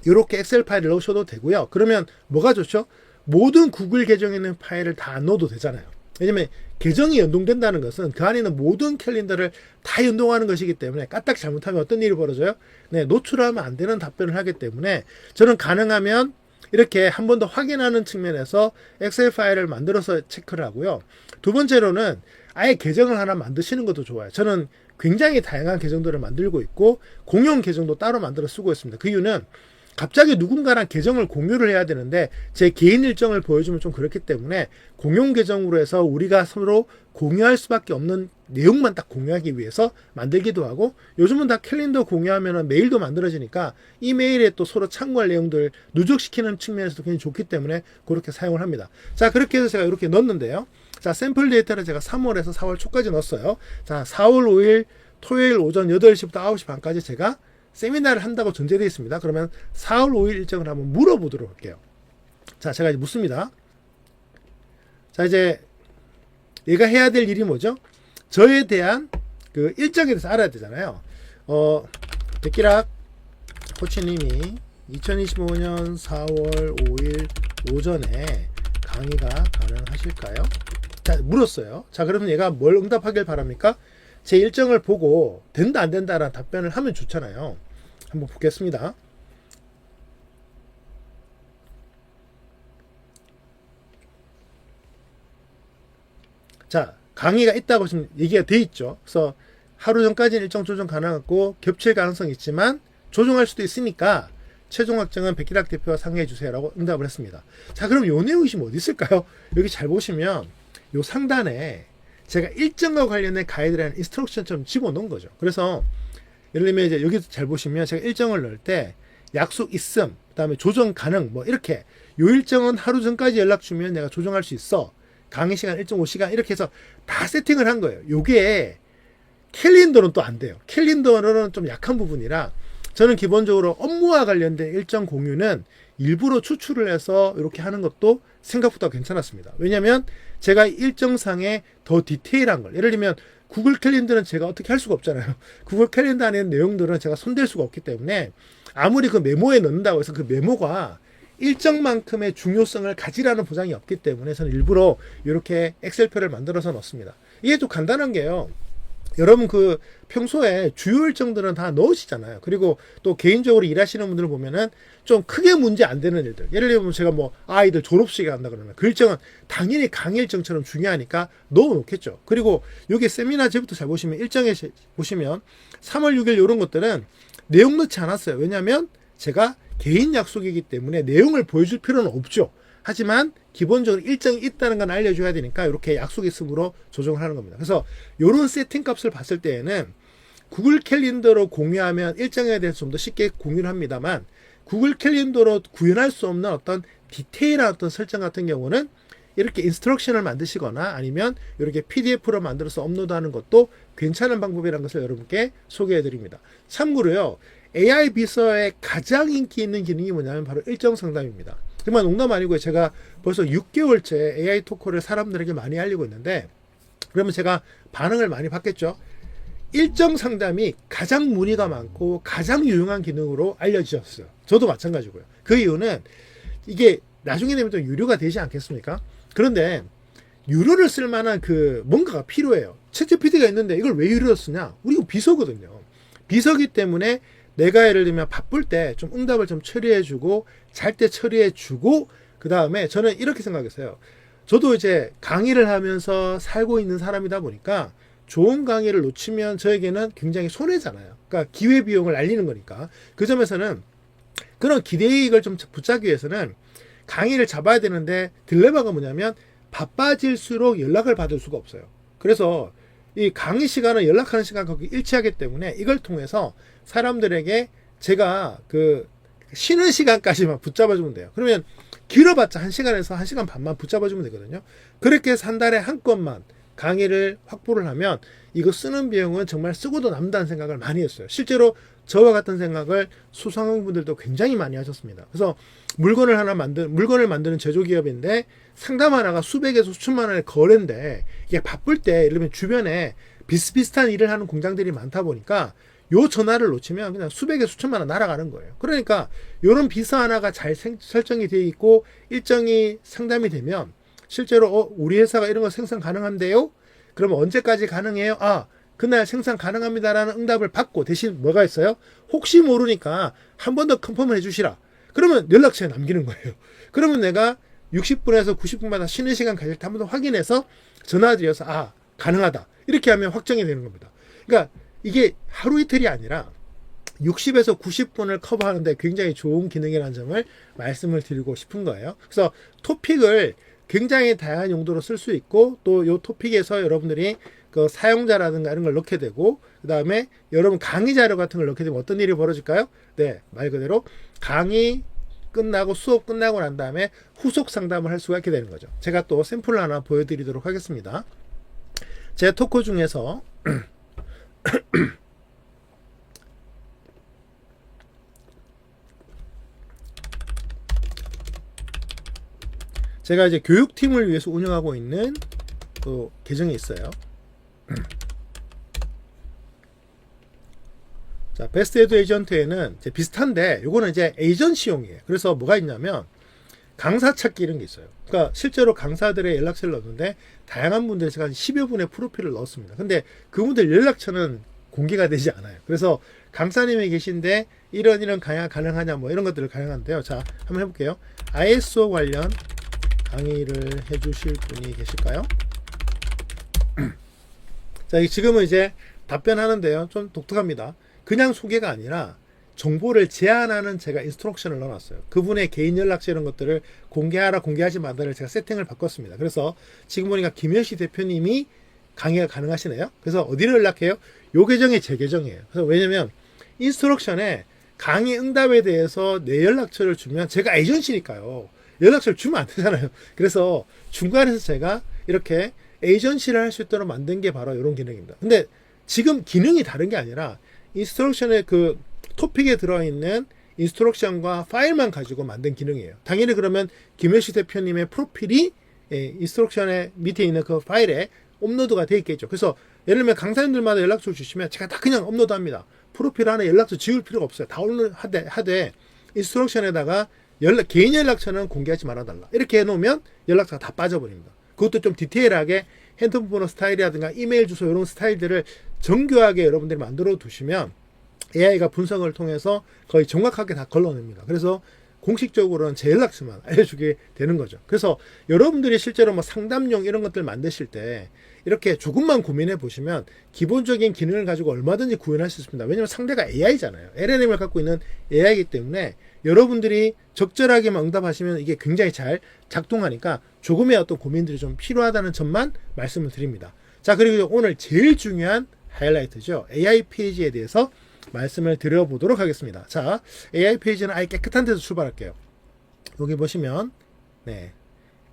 이렇게 엑셀 파일을 넣으셔도 되고요. 그러면 뭐가 좋죠? 모든 구글 계정에 있는 파일을 다 안 넣어도 되잖아요. 왜냐면 계정이 연동된다는 것은 그 안에 있는 모든 캘린더를 다 연동하는 것이기 때문에 까딱 잘못하면 어떤 일이 벌어져요? 네, 노출하면 안 되는 답변을 하기 때문에 저는 가능하면 이렇게 한 번 더 확인하는 측면에서 엑셀 파일을 만들어서 체크를 하고요. 두 번째로는 아예 계정을 하나 만드시는 것도 좋아요. 저는 굉장히 다양한 계정들을 만들고 있고 공용 계정도 따로 만들어 쓰고 있습니다. 그 이유는 갑자기 누군가랑 계정을 공유를 해야 되는데 제 개인 일정을 보여주면 좀 그렇기 때문에 공용 계정으로 해서 우리가 서로 공유할 수밖에 없는 내용만 딱 공유하기 위해서 만들기도 하고, 요즘은 다 캘린더 공유하면 메일도 만들어지니까 이 메일에 또 서로 참고할 내용들 누적시키는 측면에서도 굉장히 좋기 때문에 그렇게 사용을 합니다. 자, 그렇게 해서 제가 이렇게 넣었는데요. 자, 샘플 데이터를 제가 3월에서 4월 초까지 넣었어요. 자, 4월 5일 토요일 오전 8시부터 9시 반까지 제가 세미나를 한다고 전제되어 있습니다. 그러면 4월 5일 일정을 한번 물어보도록 할게요. 자, 제가 이제 묻습니다. 자, 이제 얘가 해야 될 일이 뭐죠? 저에 대한 그 일정에 대해서 알아야 되잖아요. 백기락 코치님이 2025년 4월 5일 오전에 강의가 가능하실까요? 자, 물었어요. 자, 그러면 얘가 뭘 응답하길 바랍니까? 제 일정을 보고 된다 안 된다라는 답변을 하면 좋잖아요. 한번 보겠습니다. 자, 강의가 있다고 지금 얘기가 돼 있죠. 그래서 하루 전까지는 일정 조정 가능하고 겹칠 가능성이 있지만 조정할 수도 있으니까 최종 확정은 백기락 대표와 상의해 주세요라고 응답을 했습니다. 자, 그럼 요 내용이 지금 어디 있을까요? 여기 잘 보시면 요 상단에 제가 일정과 관련된 가이드라인 인스트럭션처럼 집어넣은 거죠. 그래서 예를 들면 이제 여기 잘 보시면 제가 일정을 넣을 때 약속 있음, 그다음에 조정 가능, 뭐 이렇게 요 일정은 하루 전까지 연락 주면 내가 조정할 수 있어. 강의 시간 1.5시간 이렇게 해서 다 세팅을 한 거예요. 요게 캘린더는 또 안 돼요. 캘린더는 좀 약한 부분이라 저는 기본적으로 업무와 관련된 일정 공유는 일부러 추출을 해서 이렇게 하는 것도 생각보다 괜찮았습니다. 왜냐하면 제가 일정상에 더 디테일한 걸, 예를 들면 구글 캘린더는 제가 어떻게 할 수가 없잖아요. 구글 캘린더 안에 있는 내용들은 제가 손댈 수가 없기 때문에 아무리 그 메모에 넣는다고 해서 그 메모가 일정만큼의 중요성을 가지라는 보장이 없기 때문에 저는 일부러 이렇게 엑셀표를 만들어서 넣습니다. 이게 좀 간단한 게요. 여러분 그 평소에 주요 일정들은 다 넣으시잖아요. 그리고 또 개인적으로 일하시는 분들을 보면은 좀 크게 문제 안 되는 일들, 예를 들면 제가 뭐 아이들 졸업식에 간다 그러면 그 일정은 당연히 강의 일정처럼 중요하니까 넣어 놓겠죠. 그리고 여기 세미나제부터 잘 보시면 일정에 보시면 3월 6일 이런 것들은 내용 넣지 않았어요. 왜냐하면 제가 개인 약속이기 때문에 내용을 보여줄 필요는 없죠. 하지만 기본적으로 일정이 있다는 건 알려줘야 되니까 이렇게 약속 있음으로 조정을 하는 겁니다. 그래서 이런 세팅 값을 봤을 때에는 구글 캘린더로 공유하면 일정에 대해서 좀 더 쉽게 공유를 합니다만, 구글 캘린더로 구현할 수 없는 어떤 디테일한 어떤 설정 같은 경우는 이렇게 인스트럭션을 만드시거나 아니면 이렇게 PDF로 만들어서 업로드하는 것도 괜찮은 방법이라는 것을 여러분께 소개해 드립니다. 참고로요, AI 비서의 가장 인기 있는 기능이 뭐냐면 바로 일정 상담입니다. 정말 농담 아니고요. 제가 벌써 6개월째 AI 토크를 사람들에게 많이 알리고 있는데, 그러면 제가 반응을 많이 받겠죠. 일정 상담이 가장 문의가 많고 가장 유용한 기능으로 알려지셨어요. 저도 마찬가지고요. 그 이유는 이게 나중에 되면 또 유료가 되지 않겠습니까? 그런데 유료를 쓸 만한 그 뭔가가 필요해요. 챗GPT가 있는데 이걸 왜 유료로 쓰냐? 우리가 비서거든요. 비서기 때문에 내가 예를 들면 바쁠 때 좀 응답을 좀 처리해주고 잘 때 처리해주고, 그 다음에 저는 이렇게 생각했어요. 저도 이제 강의를 하면서 살고 있는 사람이다 보니까 좋은 강의를 놓치면 저에게는 굉장히 손해잖아요. 그러니까 기회비용을 날리는 거니까. 그 점에서는 그런 기대이익을 좀 붙잡기 위해서는 강의를 잡아야 되는데 딜레마가 뭐냐면 바빠질수록 연락을 받을 수가 없어요. 그래서 이 강의 시간은 연락하는 시간과 일치하기 때문에 이걸 통해서 사람들에게 제가 그 쉬는 시간까지만 붙잡아주면 돼요. 그러면 길어봤자 1시간에서 1시간 반만 붙잡아주면 되거든요. 그렇게 해서 한 달에 한 건만 강의를 확보를 하면 이거 쓰는 비용은 정말 쓰고도 남다는 생각을 많이 했어요. 실제로 저와 같은 생각을 소상공인분들도 굉장히 많이 하셨습니다. 그래서 물건을 만드는 제조기업인데 상담 하나가 수백에서 수천만 원의 거래인데, 이게 바쁠 때 예를 들면 주변에 비슷비슷한 일을 하는 공장들이 많다 보니까 요 전화를 놓치면 그냥 수백에 수천만 원 날아가는 거예요. 그러니까 요런 비서 하나가 잘 설정이 되어 있고 일정이 상담이 되면 실제로 우리 회사가 이런 거 생산 가능한데요? 그러면 언제까지 가능해요? 그날 생산 가능합니다라는 응답을 받고, 대신 뭐가 있어요? 혹시 모르니까 한 번 더 컨펌을 해주시라. 그러면 연락처에 남기는 거예요. 그러면 내가 60분에서 90분마다 쉬는 시간 가질 때 한 번 더 확인해서 전화드려서 가능하다. 이렇게 하면 확정이 되는 겁니다. 그러니까 이게 하루 이틀이 아니라 60에서 90분을 커버하는데 굉장히 좋은 기능이라는 점을 말씀을 드리고 싶은 거예요. 그래서 토픽을 굉장히 다양한 용도로 쓸 수 있고, 또 이 토픽에서 여러분들이 그 사용자라든가 이런 걸 넣게 되고, 그 다음에 여러분 강의 자료 같은 걸 넣게 되면 어떤 일이 벌어질까요? 네, 말 그대로 강의 끝나고 수업 끝나고 난 다음에 후속 상담을 할 수가 있게 되는 거죠. 제가 또 샘플을 하나 보여드리도록 하겠습니다. 제 토크 중에서 제가 이제 교육팀을 위해서 운영하고 있는 또 계정이 있어요. 자, 베스트 에듀 에이전트에는 이제 비슷한데, 요거는 이제 에이전시용이에요. 그래서 뭐가 있냐면 강사 찾기 이런 게 있어요. 그러니까 실제로 강사들의 연락처를 넣었는데 다양한 분들 제가 한 10여 분의 프로필을 넣었습니다. 근데 그분들 연락처는 공개가 되지 않아요. 그래서 강사님이 계신데 이런 강의가 가능하냐 뭐 이런 것들을 가능한데요. 자, 한번 해볼게요. ISO 관련 강의를 해주실 분이 계실까요? 자, 지금은 이제 답변하는데요. 좀 독특합니다. 그냥 소개가 아니라 정보를 제한하는 제가 인스트럭션을 넣어놨어요. 그분의 개인 연락처 이런 것들을 공개하라 공개하지 말아를 제가 세팅을 바꿨습니다. 그래서 지금 보니까 김현식 대표님이 강의가 가능하시네요. 그래서 어디를 연락해요? 요 계정이 제 계정이에요. 그래서 왜냐면 인스트럭션에 강의 응답에 대해서 내 연락처를 주면 제가 에이전시니까요. 연락처를 주면 안 되잖아요. 그래서 중간에서 제가 이렇게 에이전시를 할 수 있도록 만든 게 바로 이런 기능입니다. 근데 지금 기능이 다른 게 아니라 인스트럭션의 그 토픽에 들어있는 인스트럭션과 파일만 가지고 만든 기능이에요. 당연히 그러면 김현식 대표님의 프로필이 인스트럭션의 밑에 있는 그 파일에 업로드가 되어 있겠죠. 그래서 예를 들면 강사님들마다 연락처를 주시면 제가 다 그냥 업로드합니다. 프로필 안에 연락처 지울 필요가 없어요. 다운로드 하되 인스트럭션에다가 개인 연락처는 공개하지 말아달라. 이렇게 해놓으면 연락처가 다 빠져버립니다. 그것도 좀 디테일하게 핸드폰 번호 스타일이라든가 이메일 주소 이런 스타일들을 정교하게 여러분들이 만들어 두시면 AI가 분석을 통해서 거의 정확하게 다 걸러냅니다. 그래서 공식적으로는 제 연락처만 알려주게 되는 거죠. 그래서 여러분들이 실제로 뭐 상담용 이런 것들 만드실 때 이렇게 조금만 고민해 보시면 기본적인 기능을 가지고 얼마든지 구현할 수 있습니다. 왜냐하면 상대가 AI잖아요. LLM을 갖고 있는 AI이기 때문에 여러분들이 적절하게만 응답하시면 이게 굉장히 잘 작동하니까 조금의 어떤 고민들이 좀 필요하다는 점만 말씀을 드립니다. 자, 그리고 오늘 제일 중요한 하이라이트죠. AI 페이지에 대해서 말씀을 드려보도록 하겠습니다. 자, AI 페이지는 아예 깨끗한 데서 출발할게요. 여기 보시면 네,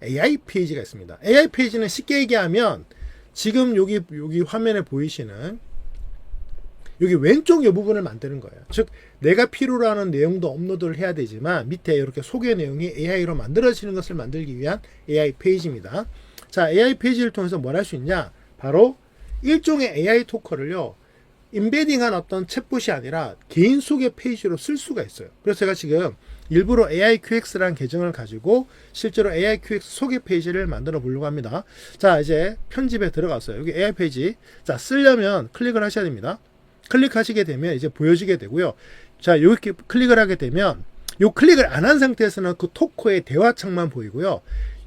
AI 페이지가 있습니다. AI 페이지는 쉽게 얘기하면 지금 여기 화면에 보이시는 여기 왼쪽 이 부분을 만드는 거예요. 즉 내가 필요로 하는 내용도 업로드를 해야 되지만 밑에 이렇게 소개 내용이 AI로 만들어지는 것을 만들기 위한 AI 페이지입니다. 자, AI 페이지를 통해서 뭘 할 수 있냐? 바로 일종의 AI 토커를요, 임베딩한 어떤 챗봇이 아니라 개인 소개 페이지로 쓸 수가 있어요. 그래서 제가 지금 일부러 AIQX라는 계정을 가지고 실제로 AIQX 소개 페이지를 만들어 보려고 합니다. 자, 이제 편집에 들어갔어요. 여기 AI 페이지. 자, 쓰려면 클릭을 하셔야 됩니다. 클릭하시게 되면 이제 보여지게 되고요. 자, 이렇게 클릭을 하게 되면 요 클릭을 안 한 상태에서는 그 토커의 대화창만 보이고요.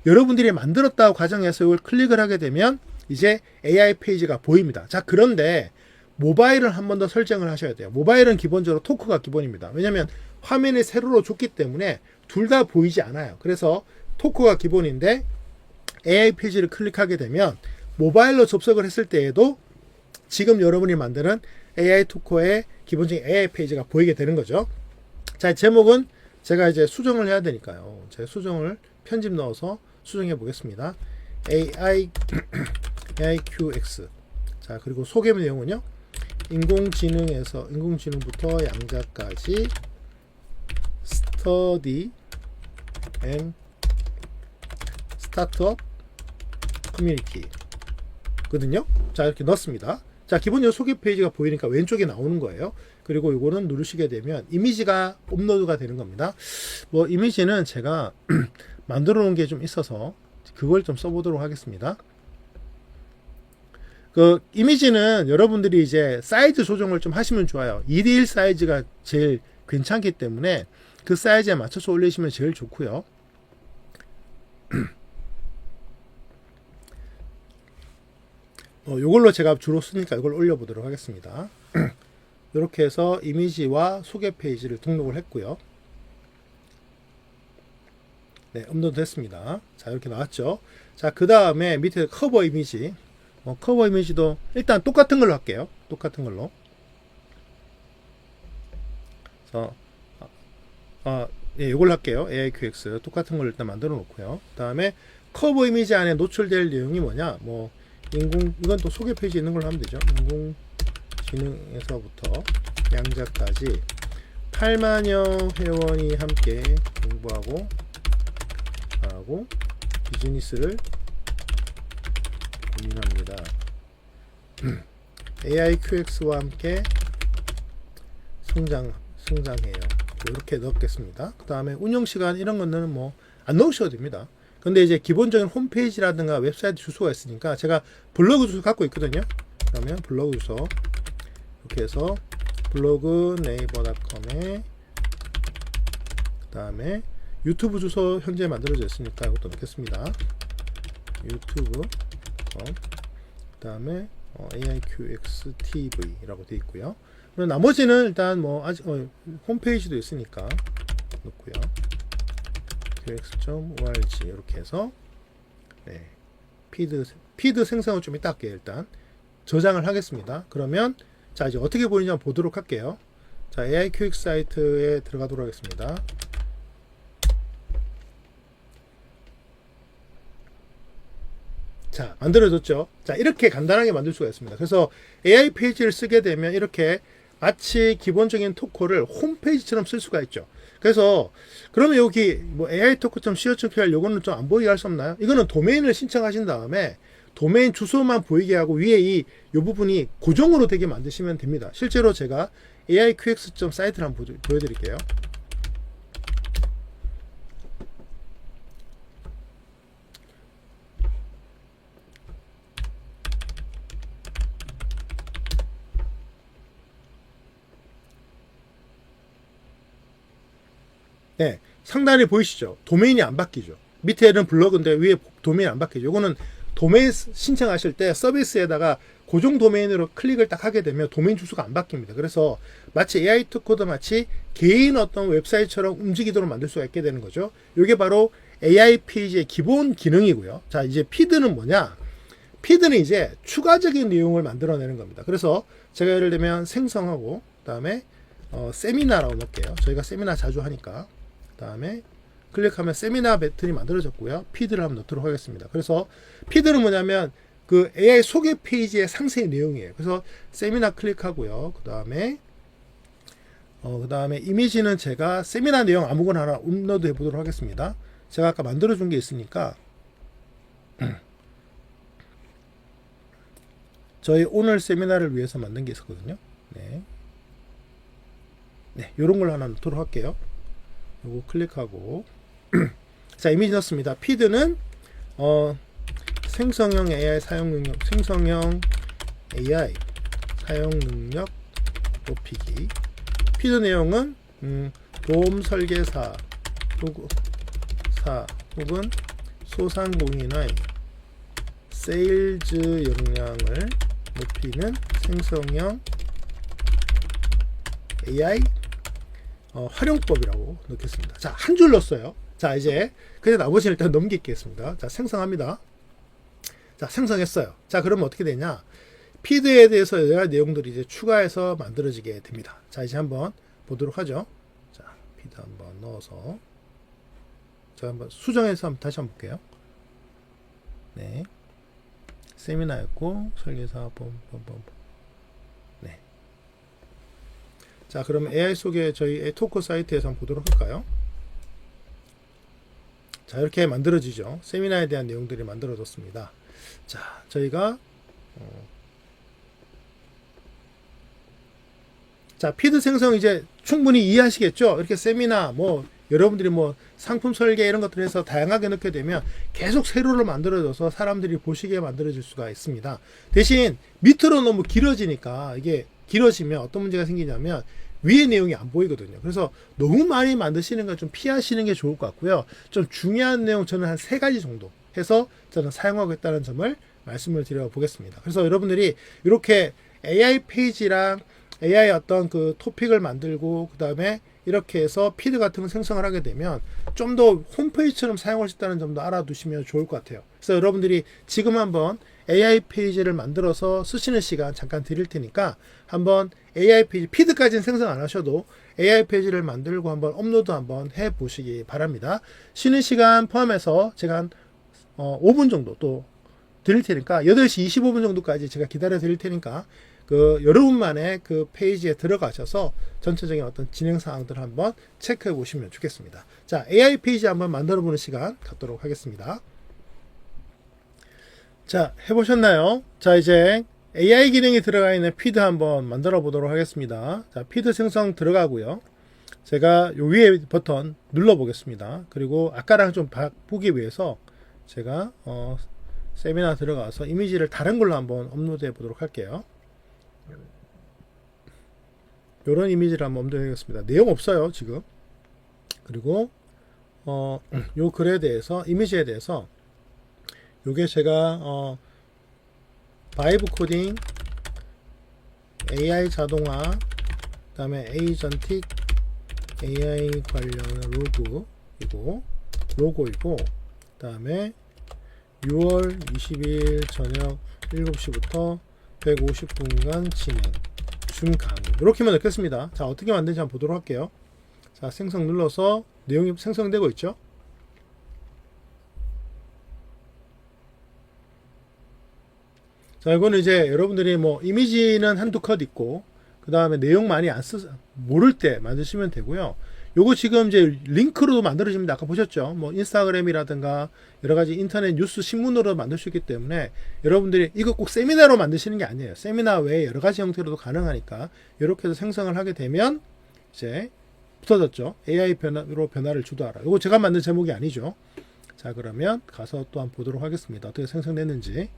여러분들이 만들었다고 가정해서 이걸 클릭을 하게 되면 이제 AI 페이지가 보입니다. 자, 그런데 모바일을 한 번 더 설정을 하셔야 돼요. 모바일은 기본적으로 토크가 기본입니다. 왜냐하면 화면이 세로로 줬기 때문에 둘 다 보이지 않아요. 그래서 토크가 기본인데 AI 페이지를 클릭하게 되면 모바일로 접속을 했을 때에도 지금 여러분이 만드는 AI 토커의 기본적인 AI 페이지가 보이게 되는 거죠. 자, 제목은 제가 이제 수정을 해야 되니까요. 제가 수정을 편집 넣어서 수정해 보겠습니다. AIQX. 자, 그리고 소개 내용은요. 인공지능부터 양자까지 스터디 앤 스타트업 커뮤니티 거든요. 자, 이렇게 넣었습니다. 자, 기본적으로 소개 페이지가 보이니까 왼쪽에 나오는 거예요. 그리고 이거는 누르시게 되면 이미지가 업로드가 되는 겁니다. 뭐 이미지는 제가 만들어 놓은 게 좀 있어서 그걸 좀 써보도록 하겠습니다. 그 이미지는 여러분들이 이제 사이즈 조정을 좀 하시면 좋아요. 2:1 사이즈가 제일 괜찮기 때문에 그 사이즈에 맞춰서 올리시면 제일 좋고요. 요걸로 제가 주로 쓰니까 이걸 올려보도록 하겠습니다. 이렇게 해서 이미지와 소개 페이지를 등록을 했고요. 네, 업로드 됐습니다. 자, 이렇게 나왔죠. 자, 그 다음에 밑에 커버 이미지. 커버 이미지도 일단 똑같은 걸로 할게요. 똑같은 걸로. 그래서, 예, 이걸 할게요. AIQX. 똑같은 걸 일단 만들어 놓고요. 그 다음에 커버 이미지 안에 노출될 내용이 뭐냐. 이건 또 소개 페이지에 있는 걸로 하면 되죠. 인공지능에서부터 양자까지 8만여 회원이 함께 공부하고 비즈니스를 고민합니다. AIQX와 함께 성장해요. 이렇게 넣겠습니다. 그 다음에 운영시간 이런 거는 안 넣으셔도 됩니다. 근데 이제 기본적인 홈페이지라든가 웹사이트 주소가 있으니까 제가 블로그 주소 갖고 있거든요. 그러면 블로그 주소 이렇게 해서 블로그 네이버닷컴에 그 다음에 유튜브 주소 현재 만들어져 있으니까 이것도 넣겠습니다. 유튜브 그 다음에 AIQXTV라고 되어 있고요. 그리고 나머지는 일단 아직 홈페이지도 있으니까 넣고요. qx.org 이렇게 해서 네, 피드 생성을 좀 이따 할게요. 일단 저장을 하겠습니다. 그러면 자, 이제 어떻게 보이는지 한번 보도록 할게요. 자, AIQX 사이트에 들어가도록 하겠습니다. 자, 만들어졌죠. 자, 이렇게 간단하게 만들 수가 있습니다. 그래서 AI 페이지를 쓰게 되면 이렇게 마치 기본적인 토커를 홈페이지처럼 쓸 수가 있죠. 그래서 그러면 여기 AI-toco.co.kr 요거는 좀 안 보이게 할 수 없나요? 이거는 도메인을 신청하신 다음에 도메인 주소만 보이게 하고 위에 요 부분이 고정으로 되게 만드시면 됩니다. 실제로 제가 AIQX.사이트를 한번 보여드릴게요. 네, 상단에 보이시죠? 도메인이 안 바뀌죠. 밑에는 블로그인데 위에 도메인 안 바뀌죠. 이거는 도메인 신청하실 때 서비스에다가 고정 도메인으로 클릭을 딱 하게 되면 도메인 주소가 안 바뀝니다. 그래서 마치 AI-toco도 마치 개인 어떤 웹사이트처럼 움직이도록 만들 수가 있게 되는 거죠. 이게 바로 AI 페이지의 기본 기능이고요. 자, 이제 피드는 뭐냐? 피드는 이제 추가적인 내용을 만들어내는 겁니다. 그래서 제가 예를 들면 생성하고 그다음에 세미나라고 넣을게요. 저희가 세미나 자주 하니까. 그다음에 클릭하면 세미나 버튼이 만들어졌고요. 피드를 한번 넣도록 하겠습니다. 그래서 피드는 뭐냐면 그 AI 소개 페이지의 상세 내용이에요. 그래서 세미나 클릭하고요. 그다음에 이미지는 제가 세미나 내용 아무거나 하나 업로드 해 보도록 하겠습니다. 제가 아까 만들어 준 게 있으니까 저희 오늘 세미나를 위해서 만든 게 있었거든요. 네. 네, 요런 걸 하나 넣도록 할게요. 요거 클릭하고 자, 이미지 넣습니다. 피드는 생성형 AI 사용 능력 높이기. 피드 내용은 보험 설계사 혹은 소상공인의 세일즈 역량을 높이는 생성형 AI 활용법이라고 넣겠습니다. 자, 한 줄 넣었어요. 자, 이제 그냥 나머지는 일단 넘기겠습니다. 자, 생성합니다. 자, 생성했어요. 자, 그러면 어떻게 되냐? 피드에 대해서 여러 내용들이 이제 추가해서 만들어지게 됩니다. 자, 이제 한번 보도록 하죠. 자, 피드 한번 넣어서 제가 한번 수정해서 다시 한번 볼게요. 네, 세미나였고 설계사 네. 자, 그러면 AI 속에 저희 토크 사이트에서 한번 보도록 할까요? 자, 이렇게 만들어지죠. 세미나에 대한 내용들이 만들어졌습니다. 자, 저희가 자, 피드 생성 이제 충분히 이해하시겠죠? 이렇게 세미나 여러분들이 상품 설계 이런 것들을 해서 다양하게 넣게 되면 계속 세로로 만들어져서 사람들이 보시게 만들어질 수가 있습니다. 대신 밑으로 너무 길어지니까 이게 길어지면 어떤 문제가 생기냐면 위의 내용이 안 보이거든요. 그래서 너무 많이 만드시는 건 좀 피하시는 게 좋을 것 같고요. 좀 중요한 내용 저는 한 3가지 정도 해서 저는 사용하고 있다는 점을 말씀을 드려 보겠습니다. 그래서 여러분들이 이렇게 AI 페이지랑 AI 어떤 그 토픽을 만들고 그 다음에 이렇게 해서 피드 같은 걸 생성을 하게 되면 좀 더 홈페이지처럼 사용할 수 있다는 점도 알아두시면 좋을 것 같아요. 그래서 여러분들이 지금 한번 AI 페이지를 만들어서 쓰시는 시간 잠깐 드릴 테니까 한번 AI 페이지, 피드까지는 생성 안 하셔도 AI 페이지를 만들고 한번 업로드 한번 해 보시기 바랍니다. 쉬는 시간 포함해서 제가 한 5분 정도 또 드릴 테니까 8시 25분 정도까지 제가 기다려 드릴 테니까 그 여러분만의 그 페이지에 들어가셔서 전체적인 어떤 진행 사항들을 한번 체크해 보시면 좋겠습니다. 자, AI 페이지 한번 만들어 보는 시간 갖도록 하겠습니다. 자, 해보셨나요? 자, 이제 AI 기능이 들어가 있는 피드 한번 만들어 보도록 하겠습니다. 자, 피드 생성 들어가고요. 제가 요 위에 버튼 눌러 보겠습니다. 그리고 아까랑 좀 바꾸기 위해서 제가 세미나 들어가서 이미지를 다른 걸로 한번 업로드해 보도록 할게요. 요런 이미지를 한번 업로드 하겠습니다. 내용 없어요 지금. 그리고 요 글에 대해서, 이미지에 대해서 요게 제가 바이브 코딩 AI 자동화 그 다음에 에이전틱 AI 관련 로고이고 그 다음에 6월 20일 저녁 7시부터 150분간 진행 준 강의 이렇게만 넣겠습니다. 자, 어떻게 만드는지 한번 보도록 할게요. 자, 생성 눌러서 내용이 생성되고 있죠. 자, 이거는 이제 여러분들이 뭐 이미지는 한두 컷 있고 그 다음에 내용 많이 모를 때 만드시면 되고요. 요거 지금 이제 링크로도 만들어집니다. 아까 보셨죠? 뭐 인스타그램이라든가 여러 가지 인터넷 뉴스 신문으로 만들 수 있기 때문에 여러분들이 이거 꼭 세미나로 만드시는 게 아니에요. 세미나 외에 여러 가지 형태로도 가능하니까 이렇게 해서 생성을 하게 되면 이제 붙어졌죠. AI 변화로 변화를 주도하라. 이거 제가 만든 제목이 아니죠. 자, 그러면 가서 또 한번 보도록 하겠습니다. 어떻게 생성됐는지.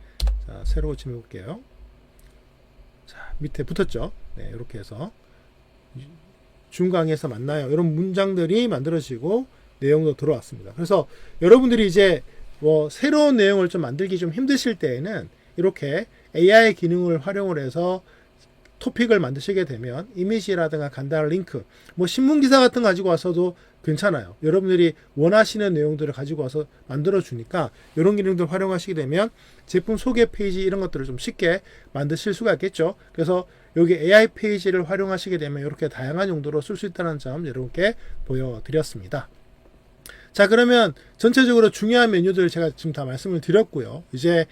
자, 새로 고침해 볼게요. 자, 밑에 붙었죠. 네, 이렇게 해서 중강에서 만나요. 이런 문장들이 만들어지고 내용도 들어왔습니다. 그래서 여러분들이 이제 뭐 새로운 내용을 좀 만들기 좀 힘드실 때에는 이렇게 AI 기능을 활용을 해서 토픽을 만드시게 되면 이미지라든가 간단한 링크, 뭐 신문기사 같은 거 가지고 와서도 괜찮아요. 여러분들이 원하시는 내용들을 가지고 와서 만들어 주니까 이런 기능들 활용하시게 되면 제품 소개 페이지 이런 것들을 좀 쉽게 만드실 수가 있겠죠. 그래서 여기 AI 페이지를 활용하시게 되면 이렇게 다양한 용도로 쓸 수 있다는 점 여러분께 보여드렸습니다. 자, 그러면 전체적으로 중요한 메뉴들 제가 지금 다 말씀을 드렸고요. 이제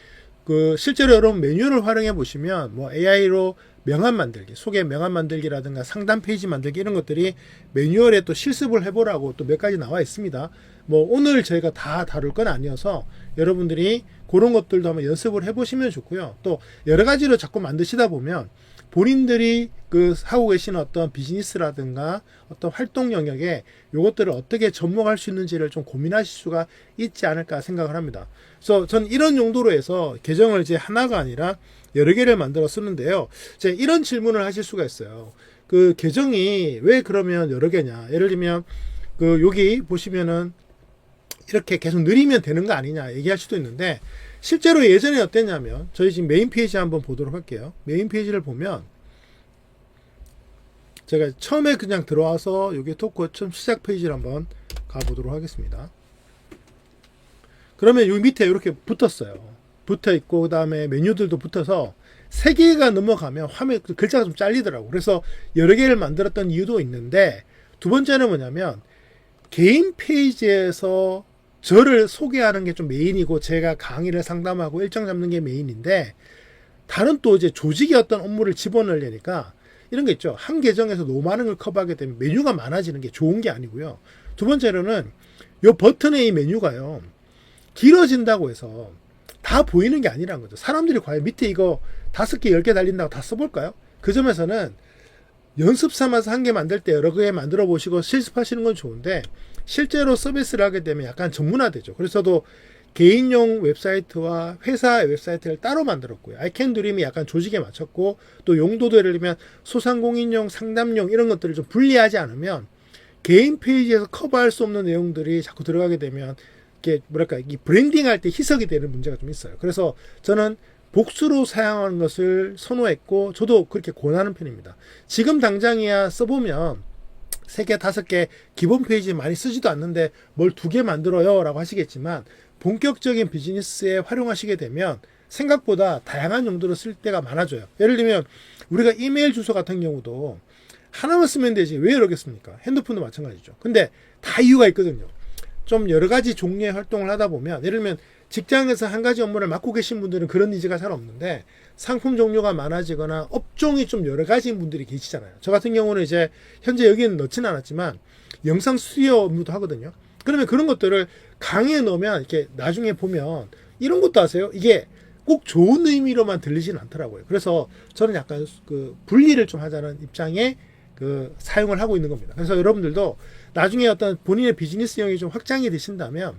그 실제로 여러분 메뉴를 활용해 보시면 뭐 AI로 명함 만들기, 소개 명함 만들기라든가 상담 페이지 만들기 이런 것들이 매뉴얼에 또 실습을 해보라고 또 몇 가지 나와 있습니다. 뭐 오늘 저희가 다 다룰 건 아니어서 여러분들이 그런 것들도 한번 연습을 해보시면 좋고요. 또 여러 가지로 자꾸 만드시다 보면 본인들이 그 하고 계시는 어떤 비즈니스라든가 어떤 활동 영역에 이것들을 어떻게 접목할 수 있는지를 좀 고민하실 수가 있지 않을까 생각을 합니다. 그래서 전 이런 용도로 해서 계정을 이제 하나가 아니라 여러 개를 만들어 쓰는데요. 이제 이런 질문을 하실 수가 있어요. 그 계정이 왜 그러면 여러 개냐? 예를 들면 그 여기 보시면은 이렇게 계속 느리면 되는 거 아니냐 얘기할 수도 있는데 실제로 예전에 어땠냐면 저희 지금 메인 페이지 한번 보도록 할게요. 메인 페이지를 보면 제가 처음에 그냥 들어와서 여기 토크 처음 시작 페이지를 한번 가보도록 하겠습니다. 그러면 여기 밑에 이렇게 붙었어요. 붙어 있고 그 다음에 메뉴들도 붙어서 3개가 넘어가면 화면 글자가 좀 잘리더라고. 그래서 여러 개를 만들었던 이유도 있는데 두 번째는 뭐냐면 개인 페이지에서 저를 소개하는 게 좀 메인이고 제가 강의를 상담하고 일정 잡는 게 메인인데 다른 또 이제 조직의 어떤 업무를 집어넣으려니까 이런 게 있죠. 한 계정에서 너무 많은 걸 커버하게 되면 메뉴가 많아지는 게 좋은 게 아니고요. 두 번째로는 이 버튼의 이 메뉴가요. 길어진다고 해서 다 보이는 게 아니라는 거죠. 사람들이 과연 밑에 이거 5개, 10개 달린다고 다 써볼까요? 그 점에서는 연습 삼아서 한 개 만들 때 여러 개 만들어 보시고 실습하시는 건 좋은데 실제로 서비스를 하게 되면 약간 전문화되죠. 그래서도 개인용 웹사이트와 회사 웹사이트를 따로 만들었고요. 아이캔드림이 약간 조직에 맞췄고 또 용도도 예를 들면 소상공인용, 상담용 이런 것들을 좀 분리하지 않으면 개인 페이지에서 커버할 수 없는 내용들이 자꾸 들어가게 되면 이게 뭐랄까 이 브랜딩할 때 희석이 되는 문제가 좀 있어요. 그래서 저는 복수로 사용하는 것을 선호했고 저도 그렇게 권하는 편입니다. 지금 당장이야 써보면 3개, 5개 기본 페이지 많이 쓰지도 않는데 뭘 2개 만들어요 라고 하시겠지만 본격적인 비즈니스에 활용하시게 되면 생각보다 다양한 용도로 쓸 때가 많아져요. 예를 들면 우리가 이메일 주소 같은 경우도 하나만 쓰면 되지 왜 이러겠습니까? 핸드폰도 마찬가지죠. 근데 다 이유가 있거든요. 좀 여러 가지 종류의 활동을 하다 보면 예를 들면 직장에서 한 가지 업무를 맡고 계신 분들은 그런 니즈가 잘 없는데 상품 종류가 많아지거나 업종이 좀 여러 가지인 분들이 계시잖아요. 저 같은 경우는 이제 현재 여기는 넣지는 않았지만 영상 스튜디오 업무도 하거든요. 그러면 그런 것들을 강의에 넣으면 이렇게 나중에 보면 이런 것도 아세요? 이게 꼭 좋은 의미로만 들리지는 않더라고요. 그래서 저는 약간 그 분리를 좀 하자는 입장에 그 사용을 하고 있는 겁니다. 그래서 여러분들도 나중에 어떤 본인의 비즈니스형이 좀 확장이 되신다면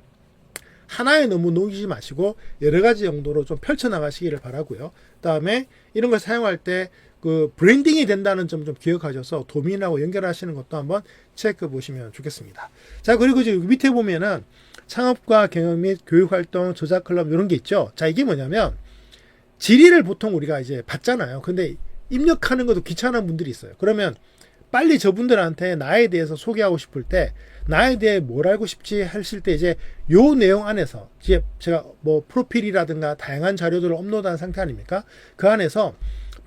하나에 너무 녹이지 마시고 여러 가지 용도로 좀 펼쳐나가시기를 바라고요. 그다음에 이런 걸 사용할 때 그 브랜딩이 된다는 점 좀 기억하셔서 도민하고 연결하시는 것도 한번 체크해 보시면 좋겠습니다. 자, 그리고 지금 밑에 보면은 창업과 경영 및 교육활동, 저작클럽 이런 게 있죠. 자, 이게 뭐냐면 질의를 보통 우리가 이제 받잖아요. 근데 입력하는 것도 귀찮은 분들이 있어요. 그러면 빨리 저분들한테 나에 대해서 소개하고 싶을 때 나에 대해 뭘 알고 싶지 하실 때 이제 요 내용 안에서 이제 제가 뭐 프로필이라든가 다양한 자료들을 업로드한 상태 아닙니까? 그 안에서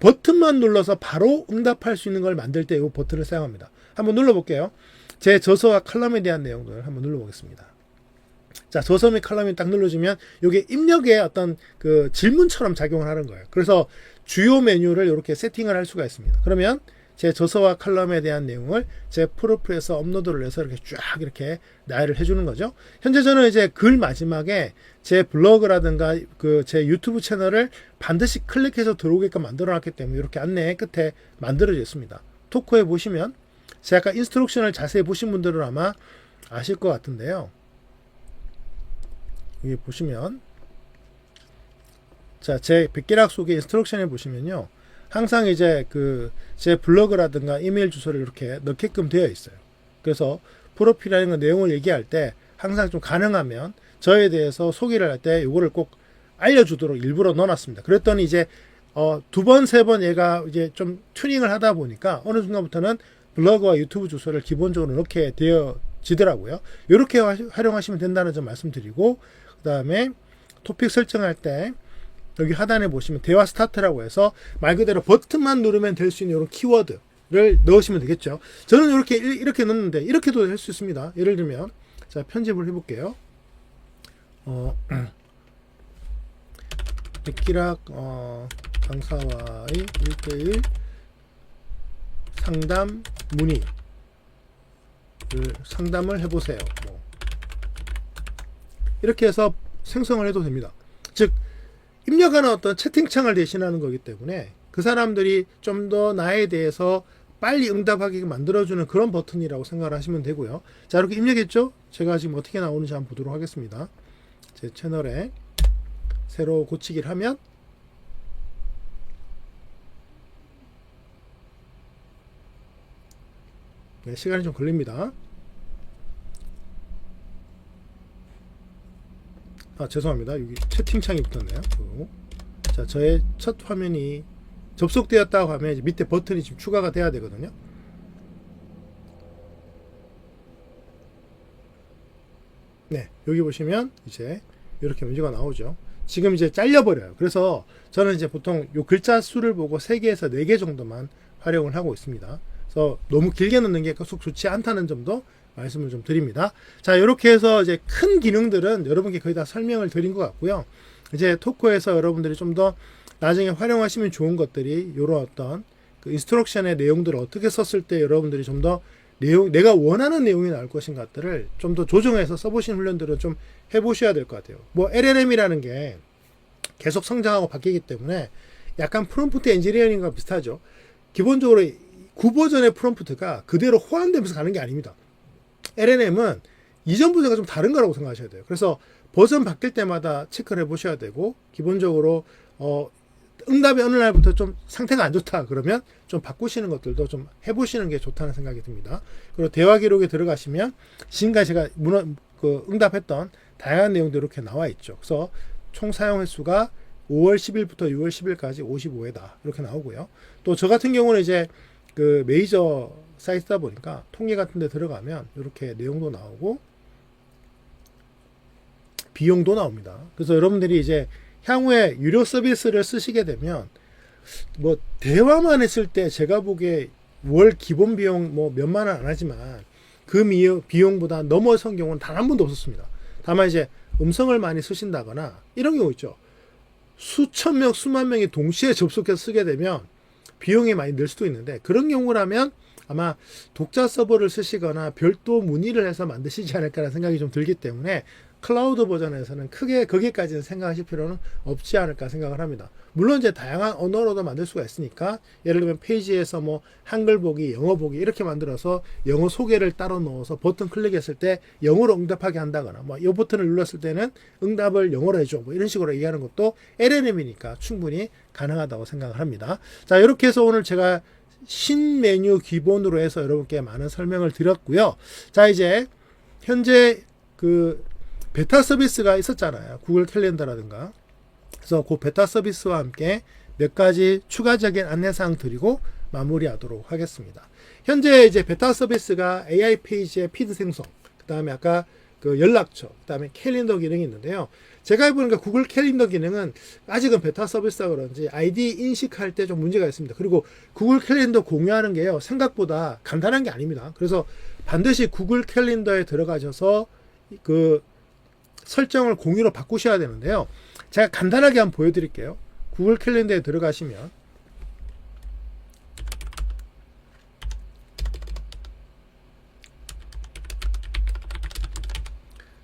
버튼만 눌러서 바로 응답할 수 있는 걸 만들 때 이 버튼을 사용합니다. 한번 눌러볼게요. 제 저서와 칼럼에 대한 내용들을 한번 눌러보겠습니다. 자, 저서 및 칼럼이 딱 눌러주면 이게 입력의 어떤 그 질문처럼 작용을 하는 거예요. 그래서 주요 메뉴를 이렇게 세팅을 할 수가 있습니다. 그러면 제 저서와 칼럼에 대한 내용을 제 프로필에서 업로드를 해서 이렇게 쫙 이렇게 나열을 해주는 거죠. 현재 저는 이제 글 마지막에 제 블로그라든가 그 제 유튜브 채널을 반드시 클릭해서 들어오게끔 만들어 놨기 때문에 이렇게 안내 끝에 만들어져 있습니다. 토크에 보시면 제가 아까 인스트럭션을 자세히 보신 분들은 아마 아실 것 같은데요. 여기 보시면 자, 제 백기락 속의 인스트럭션에 보시면요. 항상 이제 그 제 블로그라든가 이메일 주소를 이렇게 넣게끔 되어 있어요. 그래서 프로필이라는 내용을 얘기할 때 항상 좀 가능하면 저에 대해서 소개를 할 때 이거를 꼭 알려주도록 일부러 넣어놨습니다. 그랬더니 이제 2번, 3번 얘가 이제 좀 튜닝을 하다 보니까 어느 순간부터는 블로그와 유튜브 주소를 기본적으로 넣게 되어지더라고요. 이렇게 활용하시면 된다는 점 말씀드리고 그 다음에 토픽 설정할 때 여기 하단에 보시면 대화 스타트라고 해서 말 그대로 버튼만 누르면 될 수 있는 이런 키워드를 넣으시면 되겠죠. 저는 이렇게 넣는데 이렇게도 할 수 있습니다. 예를 들면 자, 편집을 해볼게요. 백기락 강사와의 1대1 상담 문의 상담을 해보세요. 뭐. 이렇게 해서 생성을 해도 됩니다. 즉 입력하는 어떤 채팅창을 대신하는 거기 때문에 그 사람들이 좀 더 나에 대해서 빨리 응답하게 만들어주는 그런 버튼이라고 생각을 하시면 되고요. 자, 이렇게 입력했죠? 제가 지금 어떻게 나오는지 한번 보도록 하겠습니다. 제 채널에 새로 고치기를 하면 네, 시간이 좀 걸립니다. 아, 죄송합니다. 여기 채팅창이 붙었네요. 자, 저의 첫 화면이 접속되었다고 하면 이제 밑에 버튼이 지금 추가가 돼야 되거든요. 네, 여기 보시면 이제 이렇게 문제가 나오죠. 지금 이제 잘려버려요. 그래서 저는 이제 보통 요 글자 수를 보고 3개에서 4개 정도만 활용을 하고 있습니다. 그래서 너무 길게 넣는 게 속 좋지 않다는 점도 말씀을 좀 드립니다. 자, 이렇게 해서 이제 큰 기능들은 여러분께 거의 다 설명을 드린 것 같고요. 이제 토크에서 여러분들이 좀 더 나중에 활용하시면 좋은 것들이 이런 어떤 그 인스트럭션의 내용들을 어떻게 썼을 때 여러분들이 좀 더 내가 원하는 내용이 나올 것인 것들을 좀 더 조정해서 써보신 훈련들은 좀 해보셔야 될 것 같아요. 뭐 LLM이라는 게 계속 성장하고 바뀌기 때문에 약간 프롬프트 엔지니어링과 비슷하죠. 기본적으로 9버전의 프롬프트가 그대로 호환되면서 가는 게 아닙니다. LLM은 이전 버전과 좀 다른 거라고 생각하셔야 돼요. 그래서 버전 바뀔 때마다 체크를 해보셔야 되고 기본적으로 응답이 어느 날부터 좀 상태가 안 좋다 그러면 좀 바꾸시는 것들도 좀 해보시는 게 좋다는 생각이 듭니다. 그리고 대화 기록에 들어가시면 지금까지 제가 응답했던 다양한 내용도 이렇게 나와 있죠. 그래서 총 사용 횟수가 5월 10일부터 6월 10일까지 55회다 이렇게 나오고요. 또 저 같은 경우는 이제 그 메이저 사이트다 보니까 통계 같은 데 들어가면 이렇게 내용도 나오고 비용도 나옵니다. 그래서 여러분들이 이제 향후에 유료 서비스를 쓰시게 되면 뭐 대화만 했을 때 제가 보기에 월 기본 비용 뭐 몇만 원 안 하지만 그 비용보다 넘어선 경우는 단 한 번도 없었습니다. 다만 이제 음성을 많이 쓰신다거나 이런 경우 있죠. 수천 명, 수만 명이 동시에 접속해서 쓰게 되면 비용이 많이 늘 수도 있는데 그런 경우라면 아마 독자 서버를 쓰시거나 별도 문의를 해서 만드시지 않을까라는 생각이 좀 들기 때문에 클라우드 버전에서는 크게 거기까지는 생각하실 필요는 없지 않을까 생각을 합니다. 물론 이제 다양한 언어로도 만들 수가 있으니까 예를 들면 페이지에서 뭐 한글 보기, 영어 보기 이렇게 만들어서 영어 소개를 따로 넣어서 버튼 클릭했을 때 영어로 응답하게 한다거나 뭐 이 버튼을 눌렀을 때는 응답을 영어로 해줘 뭐 이런 식으로 얘기하는 것도 LLM이니까 충분히 가능하다고 생각을 합니다. 자, 이렇게 해서 오늘 제가 신메뉴 기본으로 해서 여러분께 많은 설명을 드렸고요. 자, 이제 현재 그 베타 서비스가 있었잖아요. 구글 캘린더라든가. 그래서 그 베타 서비스와 함께 몇 가지 추가적인 안내사항 드리고 마무리하도록 하겠습니다. 현재 이제 베타 서비스가 AI 페이지의 피드 생성, 그 다음에 아까 그 연락처, 그 다음에 캘린더 기능이 있는데요. 제가 해보니까 구글 캘린더 기능은 아직은 베타 서비스라 그런지 아이디 인식할 때 좀 문제가 있습니다. 그리고 구글 캘린더 공유하는 게요, 생각보다 간단한 게 아닙니다. 그래서 반드시 구글 캘린더에 들어가셔서 그 설정을 공유로 바꾸셔야 되는데요. 제가 간단하게 한번 보여드릴게요. 구글 캘린더에 들어가시면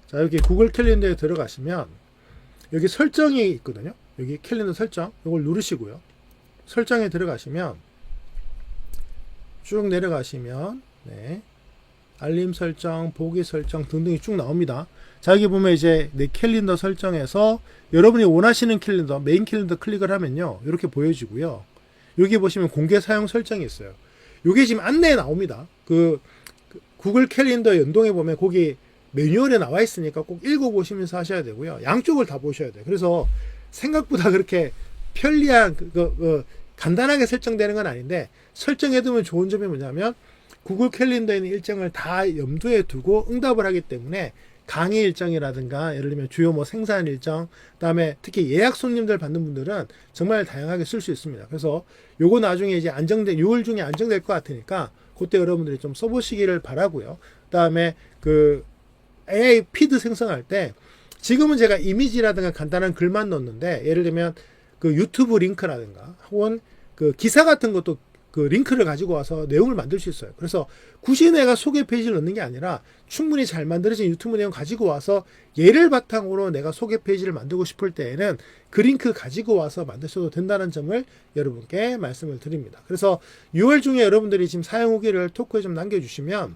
자, 여기 구글 캘린더에 들어가시면 여기 설정이 있거든요. 여기 캘린더 설정, 이걸 누르시고요. 설정에 들어가시면 쭉 내려가시면 네, 알림 설정, 보기 설정 등등이 쭉 나옵니다. 자, 여기 보면 이제 내 캘린더 설정에서 여러분이 원하시는 캘린더, 메인 캘린더 클릭을 하면요, 이렇게 보여지고요. 여기 보시면 공개 사용 설정이 있어요. 이게 지금 안내에 나옵니다. 그 구글 캘린더 연동해 보면 거기 매뉴얼에 나와 있으니까 꼭 읽어보시면서 하셔야 되고요. 양쪽을 다 보셔야 돼요. 그래서 생각보다 그렇게 편리한 간단하게 설정되는 건 아닌데, 설정해두면 좋은 점이 뭐냐면 구글 캘린더에 있는 일정을 다 염두에 두고 응답을 하기 때문에 강의 일정이라든가 예를 들면 주요 뭐 생산 일정, 그다음에 특히 예약 손님들 받는 분들은 정말 다양하게 쓸 수 있습니다. 그래서 요거 나중에 이제 6월 중에 안정될 것 같으니까 그때 여러분들이 좀 써보시기를 바라고요. 그다음에 그 AI 피드 생성할 때 지금은 제가 이미지라든가 간단한 글만 넣는데 예를 들면 그 유튜브 링크라든가 혹은 그 기사 같은 것도 그 링크를 가지고 와서 내용을 만들 수 있어요. 그래서 굳이 내가 소개 페이지를 넣는 게 아니라 충분히 잘 만들어진 유튜브 내용 가지고 와서 얘를 바탕으로 내가 소개 페이지를 만들고 싶을 때에는 그 링크 가지고 와서 만드셔도 된다는 점을 여러분께 말씀을 드립니다. 그래서 6월 중에 여러분들이 지금 사용 후기를 토크에 좀 남겨주시면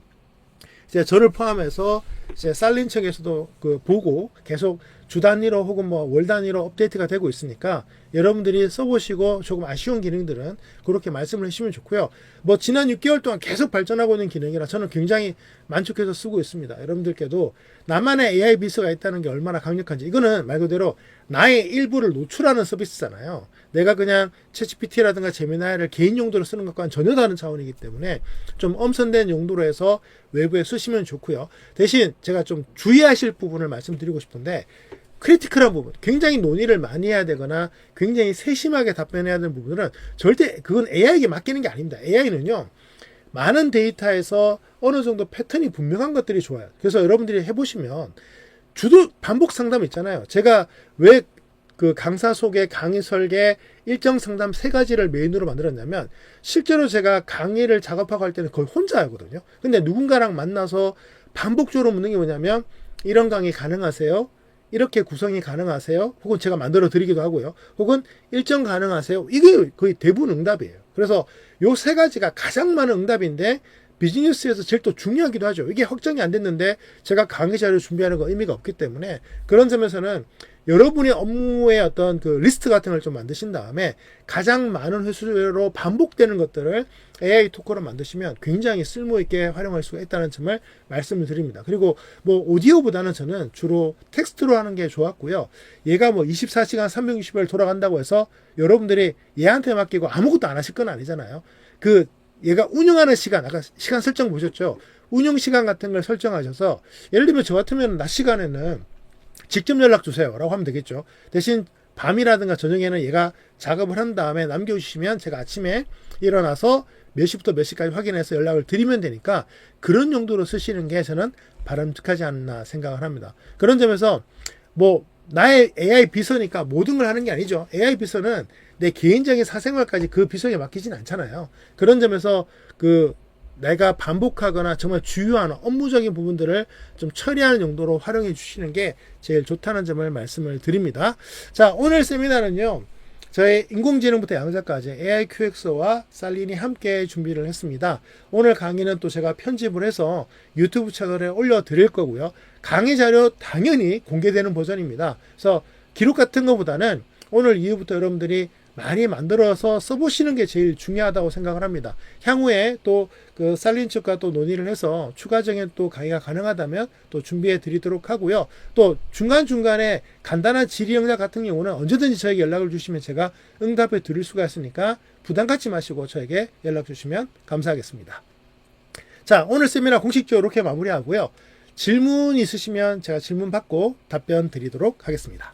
이제 저를 포함해서 이제 쌀린척에서도 그 보고 계속 주 단위로 혹은 뭐 월 단위로 업데이트가 되고 있으니까 여러분들이 써보시고 조금 아쉬운 기능들은 그렇게 말씀을 해주시면 좋고요. 뭐 지난 6개월 동안 계속 발전하고 있는 기능이라 저는 굉장히 만족해서 쓰고 있습니다. 여러분들께도 나만의 AI 비서가 있다는 게 얼마나 강력한지, 이거는 말 그대로 나의 일부를 노출하는 서비스잖아요. 내가 그냥 챗GPT라든가 제미나이를 개인 용도로 쓰는 것과는 전혀 다른 차원이기 때문에 좀 엄선된 용도로 해서 외부에 쓰시면 좋고요. 대신 제가 좀 주의하실 부분을 말씀드리고 싶은데, 크리티컬한 부분, 굉장히 논의를 많이 해야 되거나 굉장히 세심하게 답변해야 되는 부분들은 절대 그건 AI에게 맡기는 게 아닙니다. AI는요, 많은 데이터에서 어느 정도 패턴이 분명한 것들이 좋아요. 그래서 여러분들이 해보시면 주도 반복 상담 있잖아요. 제가 왜 그 강사 소개, 강의 설계, 일정 상담 3가지를 메인으로 만들었냐면, 실제로 제가 강의를 작업하고 할 때는 거의 혼자 하거든요. 근데 누군가랑 만나서 반복적으로 묻는 게 뭐냐면, 이런 강의 가능하세요? 이렇게 구성이 가능하세요? 혹은 제가 만들어 드리기도 하고요. 혹은 일정 가능하세요? 이게 거의 대부분 응답이에요. 그래서 요 3가지가 가장 많은 응답인데 비즈니스에서 제일 또 중요하기도 하죠. 이게 확정이 안 됐는데 제가 강의 자료 준비하는 거 의미가 없기 때문에 그런 점에서는 여러분의 업무의 어떤 그 리스트 같은 걸 좀 만드신 다음에 가장 많은 횟수로 반복되는 것들을 AI 토크로 만드시면 굉장히 쓸모있게 활용할 수가 있다는 점을 말씀을 드립니다. 그리고 뭐 오디오보다는 저는 주로 텍스트로 하는 게 좋았고요. 얘가 뭐 24시간 360일 돌아간다고 해서 여러분들이 얘한테 맡기고 아무것도 안 하실 건 아니잖아요. 그 얘가 운영하는 시간, 아까 시간 설정 보셨죠? 운영 시간 같은 걸 설정하셔서 예를 들면 저 같으면 낮 시간에는 직접 연락 주세요 라고 하면 되겠죠. 대신 밤이라든가 저녁에는 얘가 작업을 한 다음에 남겨주시면 제가 아침에 일어나서 몇 시부터 몇 시까지 확인해서 연락을 드리면 되니까 그런 용도로 쓰시는 게 저는 바람직하지 않나 생각을 합니다. 그런 점에서 뭐 나의 AI 비서니까 모든 걸 하는 게 아니죠. AI 비서는 내 개인적인 사생활까지 그 비서에 맡기진 않잖아요. 그런 점에서 내가 반복하거나 정말 주요한 업무적인 부분들을 좀 처리하는 용도로 활용해 주시는 게 제일 좋다는 점을 말씀을 드립니다. 자, 오늘 세미나는요. 저희 인공지능부터 양자까지 AI QX와 살린이 함께 준비를 했습니다. 오늘 강의는 또 제가 편집을 해서 유튜브 채널에 올려드릴 거고요. 강의 자료 당연히 공개되는 버전입니다. 그래서 기록 같은 것보다는 오늘 이후부터 여러분들이 많이 만들어서 써보시는 게 제일 중요하다고 생각을 합니다. 향후에 또 그 살린 측과 또 논의를 해서 추가적인 또 강의가 가능하다면 또 준비해 드리도록 하고요. 또 중간중간에 간단한 질의 응답 같은 경우는 언제든지 저에게 연락을 주시면 제가 응답해 드릴 수가 있으니까 부담 갖지 마시고 저에게 연락 주시면 감사하겠습니다. 자, 오늘 세미나 공식적으로 이렇게 마무리하고요. 질문 있으시면 제가 질문 받고 답변 드리도록 하겠습니다.